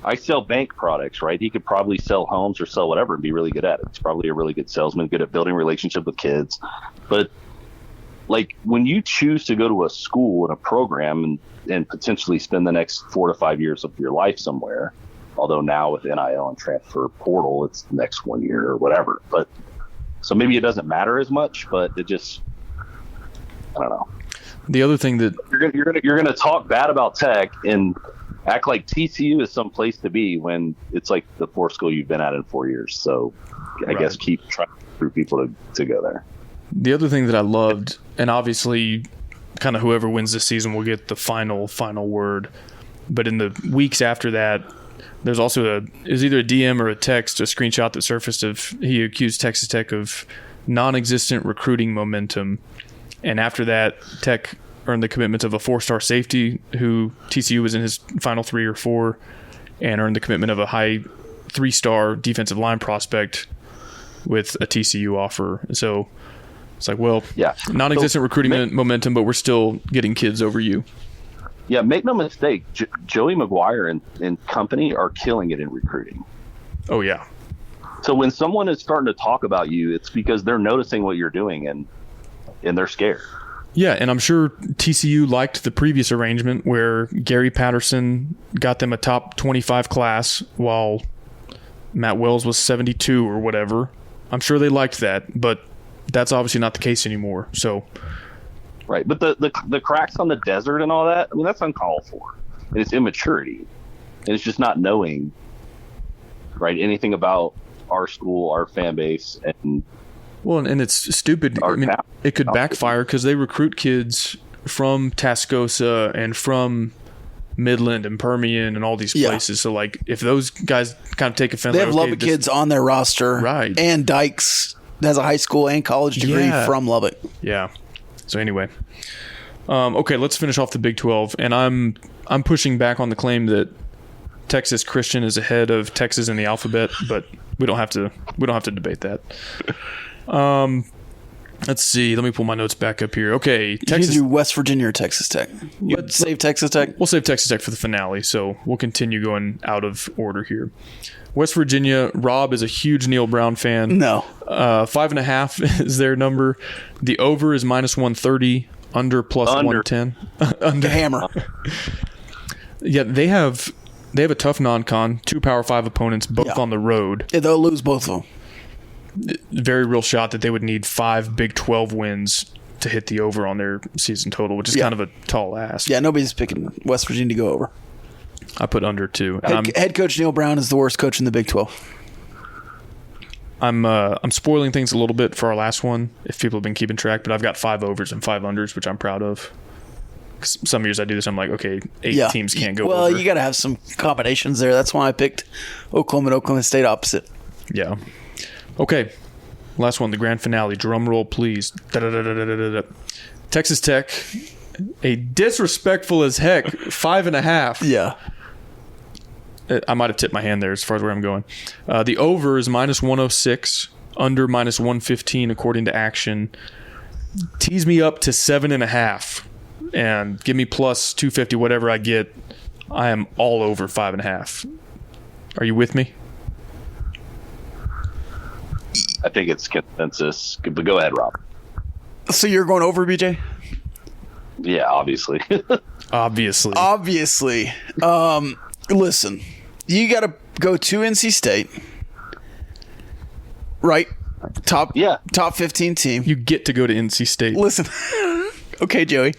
I sell bank products, right? He could probably sell homes or sell whatever and be really good at it. He's probably a really good salesman, good at building relationship with kids. But like, when you choose to go to a school and a program and potentially spend the next 4 to 5 years of your life somewhere, although now with NIL and transfer portal, it's the next 1 year or whatever. But so maybe it doesn't matter as much, but it just, I don't know. The other thing that you're gonna talk bad about Tech and act like TCU is some place to be when it's like the 4th school you've been at in 4 years. So I guess keep trying to recruit people to go there. The other thing that I loved, and obviously kind of whoever wins this season will get the final word, but in the weeks after that, there's also it was either a DM or a text, a screenshot that surfaced of he accused Texas Tech of non-existent recruiting momentum. And after that, Tech earned the commitment of a 4-star safety who TCU was in his final 3 or 4, and earned the commitment of a high 3-star defensive line prospect with a TCU offer. So it's like, well, non-existent recruiting momentum, but we're still getting kids over you. Yeah, make no mistake, Joey McGuire and company are killing it in recruiting. Oh, yeah. So when someone is starting to talk about you, it's because they're noticing what you're doing and they're scared. Yeah, and I'm sure TCU liked the previous arrangement where Gary Patterson got them a top 25 class while Matt Wells was 72 or whatever. I'm sure they liked that, but that's obviously not the case anymore. So, right, but the cracks on the desert and all that, I mean, that's uncalled for. And it's immaturity. And it's just not knowing, right, anything about our school, our fan base, and it's stupid. I mean, it could backfire because they recruit kids from Tascosa and from Midland and Permian and all these places. So, like, if those guys kind of take offense, they have Lubbock kids on their roster, right? And Dykes has a high school and college degree from Lubbock. Yeah. So anyway, okay, let's finish off the Big 12, and I'm pushing back on the claim that Texas Christian is ahead of Texas in the alphabet, but we don't have to debate that. Let's see. Let me pull my notes back up here. Okay, Texas. You do West Virginia or Texas Tech? Let's save Texas Tech. We'll save Texas Tech for the finale, so we'll continue going out of order here. West Virginia. Rob is a huge Neil Brown fan. No, 5.5 is their number. The over is -130. Under plus 110. Under hammer. Yeah, they have a tough non-con. 2 Power 5 opponents, both on the road. Yeah, they'll lose both of them. Very real shot that they would need 5 Big 12 wins to hit the over on their season total, which is kind of a tall ask. Yeah, nobody's picking West Virginia to go over. I put under 2. Head coach Neil Brown is the worst coach in the Big 12. I'm spoiling things a little bit for our last one, if people have been keeping track, but I've got 5 overs and 5 unders, which I'm proud of. Some years I do this, I'm like, okay, 8 teams can't go over. Well, you got to have some combinations there. That's why I picked Oklahoma and Oklahoma State opposite. Yeah. Okay, last one, the grand finale. Drum roll, please. Da-da-da-da-da-da-da. Texas Tech, a disrespectful as heck 5.5. Yeah. I might have tipped my hand there as far as where I'm going. The over is -106, under -115 according to Action. Tease me up to 7.5, and give me plus 250 whatever I get. I am all over 5.5. Are you with me? I think it's consensus, but go ahead, Rob. So you're going over, BJ? Yeah, obviously. Obviously. Listen, you got to go to NC State, right? Top 15 team. You get to go to NC State. Listen, okay, Joey,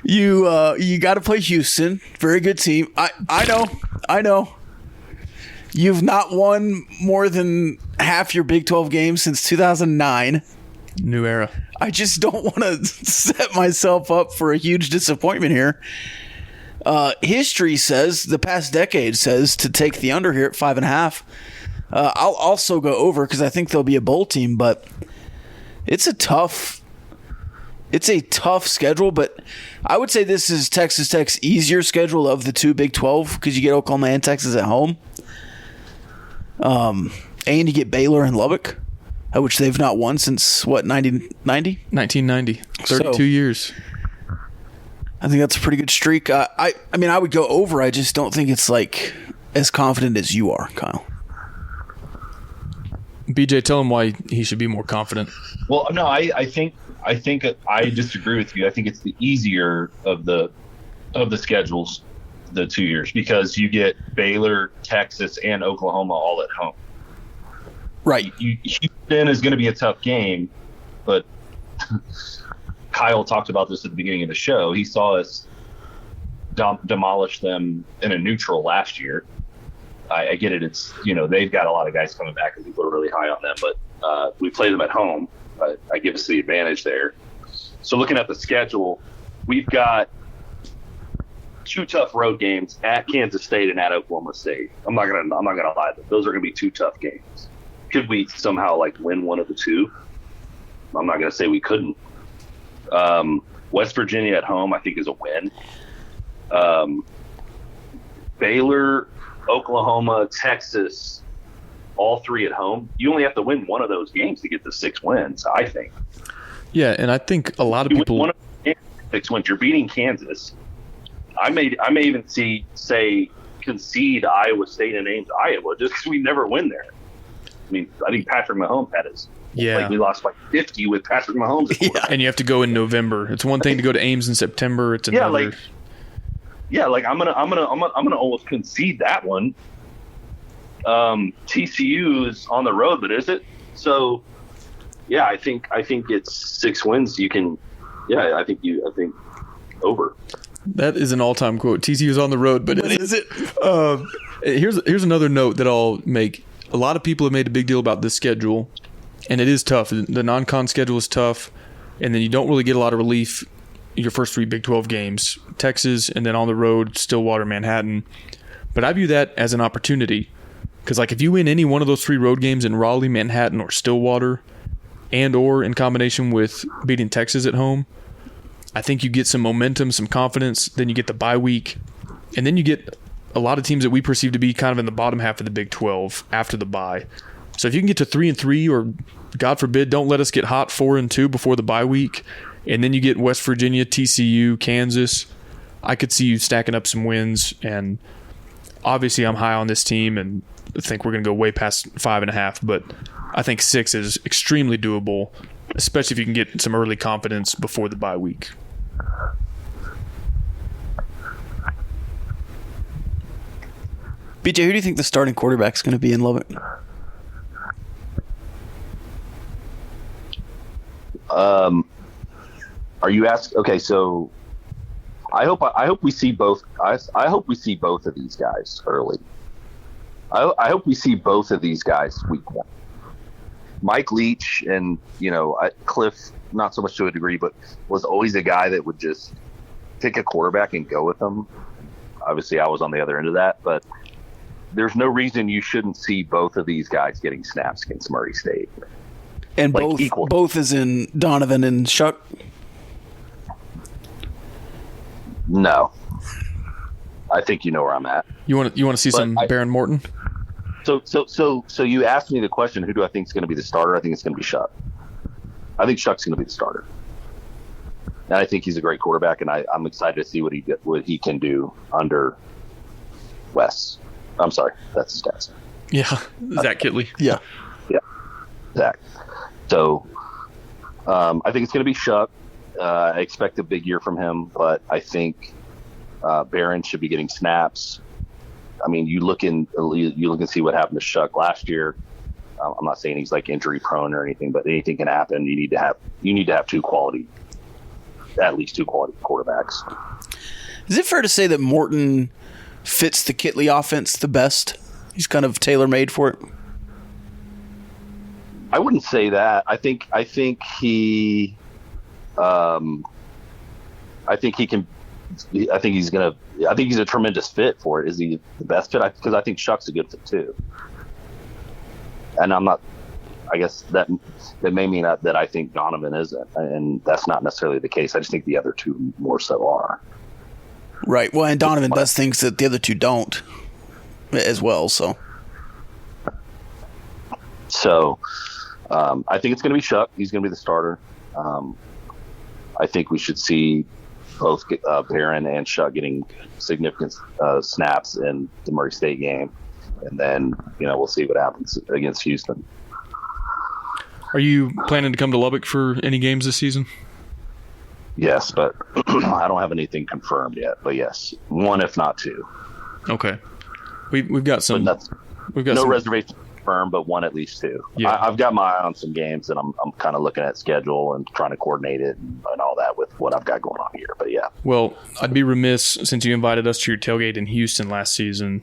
you got to play Houston. Very good team. I know. You've not won more than half your Big 12 games since 2009. New era. I just don't want to set myself up for a huge disappointment here. History says, the past decade says, to take the under here at 5.5. I'll also go over because I think they'll be a bowl team, but it's a tough schedule. But I would say this is Texas Tech's easier schedule of the two Big 12 because you get Oklahoma and Texas at home. And you get Baylor and Lubbock, which they've not won since, 1990? 1990. 32 years. I think that's a pretty good streak. I mean, I would go over. I just don't think it's like as confident as you are, Kyle. BJ, tell him why he should be more confident. Well, no, I think I disagree with you. I think it's the easier of the schedules, the 2 years, because you get Baylor, Texas, and Oklahoma all at home. Right. Houston is going to be a tough game, but Kyle talked about this at the beginning of the show. He saw us demolish them in a neutral last year. I get it. It's, they've got a lot of guys coming back and people are really high on them, but we play them at home. I give us the advantage there. So looking at the schedule, we've got 2 tough road games at Kansas State and at Oklahoma State. I'm not gonna lie. Those are gonna be 2 tough games. Could we somehow win one of the 2? I'm not gonna say we couldn't. West Virginia at home, I think, is a win. Baylor, Oklahoma, Texas, all 3 at home. You only have to win one of those games to get the 6 wins, I think. Yeah, and I think a lot of people. One of the games, 6 wins. You're beating Kansas. I may even say concede Iowa State and Ames, Iowa, just because we never win there. I mean, I think Patrick Mahomes had his. Yeah. We lost by 50 with Patrick Mahomes. Yeah. And you have to go in November. It's one thing to go to Ames in September. It's another. I'm gonna almost concede that one. TCU is on the road, but is it? So, yeah, I think it's 6 wins. You can, yeah, I think over. That is an all-time quote. TCU is on the road, but is it? Here's another note that I'll make. A lot of people have made a big deal about this schedule, and it is tough. The non-con schedule is tough, and then you don't really get a lot of relief your first 3 Big 12 games. Texas, and then on the road, Stillwater, Manhattan. But I view that as an opportunity because, if you win any one of those 3 road games in Raleigh, Manhattan, or Stillwater, and or in combination with beating Texas at home, I think you get some momentum, some confidence. Then you get the bye week, and then you get a lot of teams that we perceive to be kind of in the bottom half of the Big 12 after the bye. So if you can get to 3-3, or God forbid, don't let us get hot 4-2 before the bye week, and then you get West Virginia, TCU, Kansas, I could see you stacking up some wins. And obviously I'm high on this team and think we're going to go way past 5.5, but I think 6 is extremely doable, especially if you can get some early confidence before the bye week. BJ, who do you think the starting quarterback is going to be in Lubbock? Are you asking? Okay, so I hope we see both. I hope we see both of these guys early. I hope we see both of these guys week 1. Mike Leach and Cliff, not so much to a degree, but was always a guy that would just pick a quarterback and go with them. Obviously, I was on the other end of that, but there's no reason you shouldn't see both of these guys getting snaps against Murray State. And both is in Donovan and Shuck? No. I think you know where I'm at. You want to see some Baron Morton? So you asked me the question, who do I think is going to be the starter? I think it's going to be Shuck. I think Shuck's going to be the starter. And I think he's a great quarterback, and I'm excited to see what he can do under Wes. I'm sorry, that's his dad's. Yeah, Zach Kitley. Yeah, Zach. So I think it's going to be Shuck. I expect a big year from him, but I think Barron should be getting snaps. I mean, you look and see what happened to Shuck last year. I'm not saying he's like injury prone or anything, but anything can happen. You need to have at least two quality quarterbacks. Is it fair to say that Morton fits the Kitley offense the best? He's kind of tailor-made for it. I wouldn't say that. I think he he's a tremendous fit for it. Is he the best fit? Because I think Chuck's a good fit too. And I guess that may mean that I think Donovan isn't, and that's not necessarily the case. I just think the other two more so are. Right. Well, and Donovan does things that the other two don't as well. So I think it's going to be Chuck. He's going to be the starter. I think we should see both Barron and Chuck getting significant snaps in the Murray State game. And then, we'll see what happens against Houston. Are you planning to come to Lubbock for any games this season? Yes, but I don't have anything confirmed yet. But yes, one if not two. Okay, we've got some. We've got no some reservation confirmed, but one at least two. Yeah. I've got my eye on some games, and I'm kind of looking at schedule and trying to coordinate it and all that with what I've got going on here. But yeah. Well, I'd be remiss, since you invited us to your tailgate in Houston last season,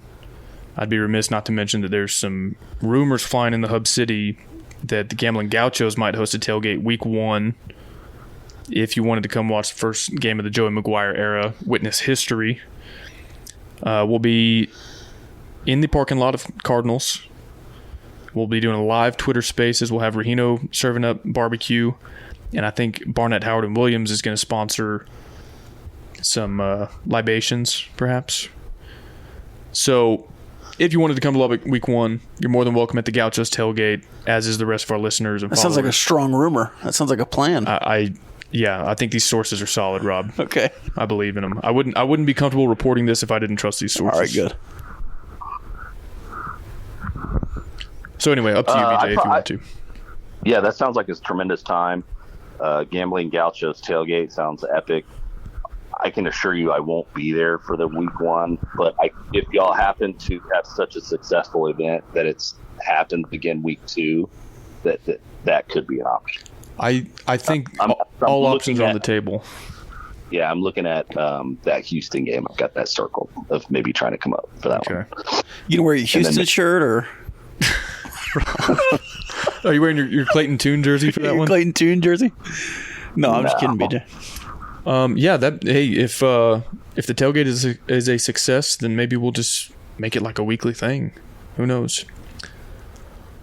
I'd be remiss not to mention that there's some rumors flying in the Hub City that the Gamblin Gauchos might host a tailgate week 1. If you wanted to come watch the first game of the Joey McGuire era, witness history, we'll be in the parking lot of Cardinals. We'll be doing a live Twitter Spaces. We'll have Rahino serving up barbecue, and I think Barnett, Howard, and Williams is going to sponsor some libations, perhaps. So if you wanted to come to Lubbock week 1, you're more than welcome at the Gauchos tailgate, as is the rest of our listeners and that followers. sounds like a strong rumor. That sounds like a plan. I think these sources are solid, Rob. Okay. I believe in them. I wouldn't be comfortable reporting this if I didn't trust these sources. All right, good. So anyway, up to you, BJ, if you want to. Yeah, that sounds like a tremendous time. Gambling Gauchos tailgate sounds epic. I can assure you I won't be there for the week 1, but if y'all happen to have such a successful event that it's happened again week 2, that could be an option. I think I'm all options are on the table. Yeah, I'm looking at that Houston game. I've got that circled of maybe trying to come up for that one. You gonna wear your Houston shirt or? Are you wearing your Clayton Tune jersey for that one? Clayton Tune jersey? No, I'm just kidding, BJ. If the tailgate is a success, then maybe we'll just make it like a weekly thing. Who knows?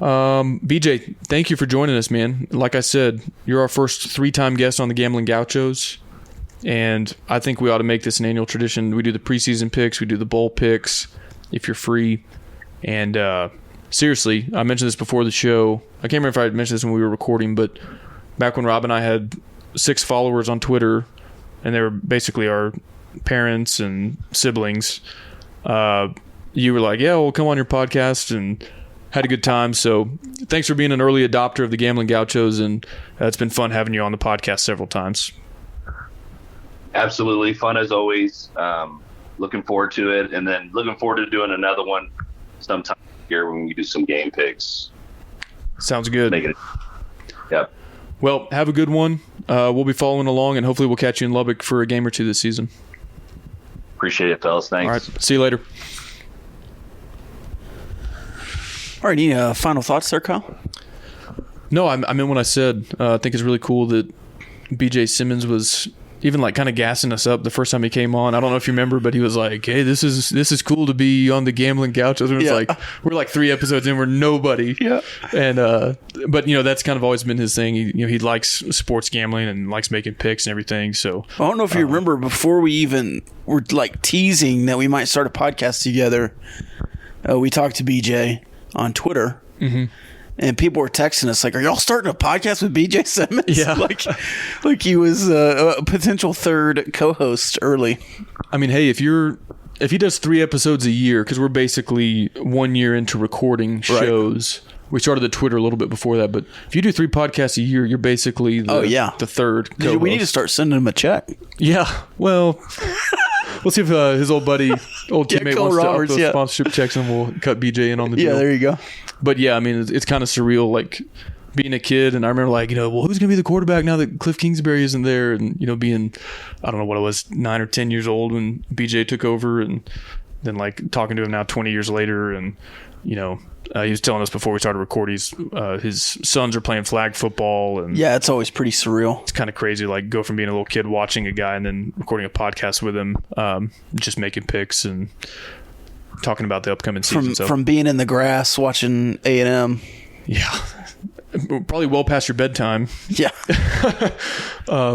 BJ, thank you for joining us, man. Like I said, you're our first 3-time guest on the Gamblin Gauchos, and I think we ought to make this an annual tradition. We do the preseason picks, we do the bowl picks, if you're free. And seriously, I mentioned this before the show. I can't remember if I mentioned this when we were recording, but back when Rob and I had 6 followers on Twitter, and they were basically our parents and siblings, you were like, yeah, we'll come on your podcast, and had a good time. So thanks for being an early adopter of the Gamblin Gauchos, and it's been fun having you on the podcast several times. Absolutely. Fun as always. Looking forward to it, and then looking forward to doing another one sometime here when we do some game picks. Sounds good. Yep. Well, have a good one. We'll be following along, and hopefully we'll catch you in Lubbock for a game or 2 this season. Appreciate it, fellas. Thanks. All right. See you later. All right, any final thoughts there, Kyle? No, I meant what I said. I think it's really cool that BJ Simmons was even like kind of gassing us up the first time he came on. I don't know if you remember, but he was like, "Hey, this is cool to be on the Gamblin Gauchos." And it's like we're like 3 episodes in, we're nobody. Yeah. And but that's kind of always been his thing. He likes sports gambling and likes making picks and everything. So I don't know if you remember, before we even were like teasing that we might start a podcast together, we talked to BJ on Twitter. Mm-hmm. And people were texting us like, "Are y'all starting a podcast with BJ Simmons?" Yeah, like he was a potential 3rd co-host early. I mean, hey, if he does 3 episodes a year, because we're basically 1 year into recording shows. Right. We started the Twitter a little bit before that, but if you do 3 podcasts a year, you're basically the 3rd co-host. We need to start sending him a check. Yeah, well, we'll see if his old teammate wants to up those sponsorship checks, and we'll cut BJ in on the deal. Yeah, there you go. But yeah, I mean, it's kind of surreal, like being a kid. And I remember like, well, who's going to be the quarterback now that Cliff Kingsbury isn't there? And, being, I don't know what I was, 9 or 10 years old when BJ took over, and then like talking to him now 20 years later. And, he was telling us before we started recording, his sons are playing flag football. And yeah, it's always pretty surreal. It's kind of crazy, like go from being a little kid watching a guy and then recording a podcast with him, just making picks and talking about the upcoming season. From being in the grass watching A&M. Yeah. Probably well past your bedtime. Yeah.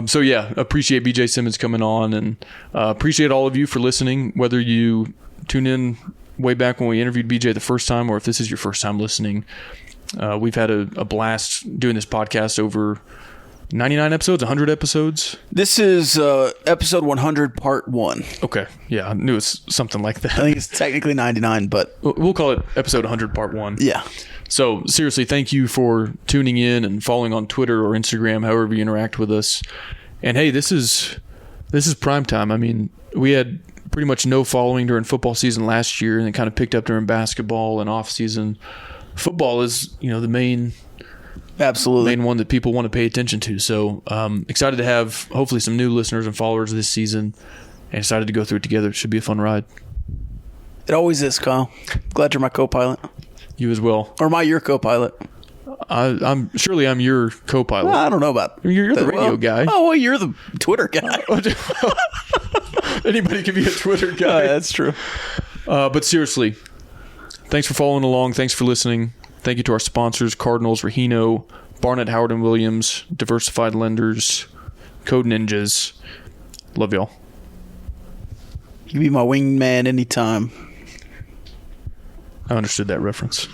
So yeah, appreciate BJ Simmons coming on, and appreciate all of you for listening, whether you tune in way back when we interviewed BJ the first time, or if this is your first time listening. We've had a blast doing this podcast over 99 episodes, 100 episodes. This is episode 100, part 1. Okay. Yeah, I knew it was something like that. I think it's technically 99, but we'll call it episode 100, part 1. Yeah. So seriously, thank you for tuning in and following on Twitter or Instagram, however you interact with us. And hey, this is prime time. I mean, we had pretty much no following during football season last year, and it kind of picked up during basketball and off season. Football is, the main one that people want to pay attention to. So excited to have hopefully some new listeners and followers this season, and excited to go through it together. It should be a fun ride. It always is, Kyle. Glad you're my co-pilot. You as well. Or am I your co-pilot? I'm your co-pilot. Well, I don't know about you're the radio guy. Oh, well, you're the Twitter guy. Anybody can be a Twitter guy. That's true. But seriously, thanks for following along. Thanks for listening. Thank you to our sponsors, Cardinals, Rahino, Barnett, Howard & Williams, Diversified Lenders, Code Ninjas. Love y'all. You can be my wingman anytime. I understood that reference.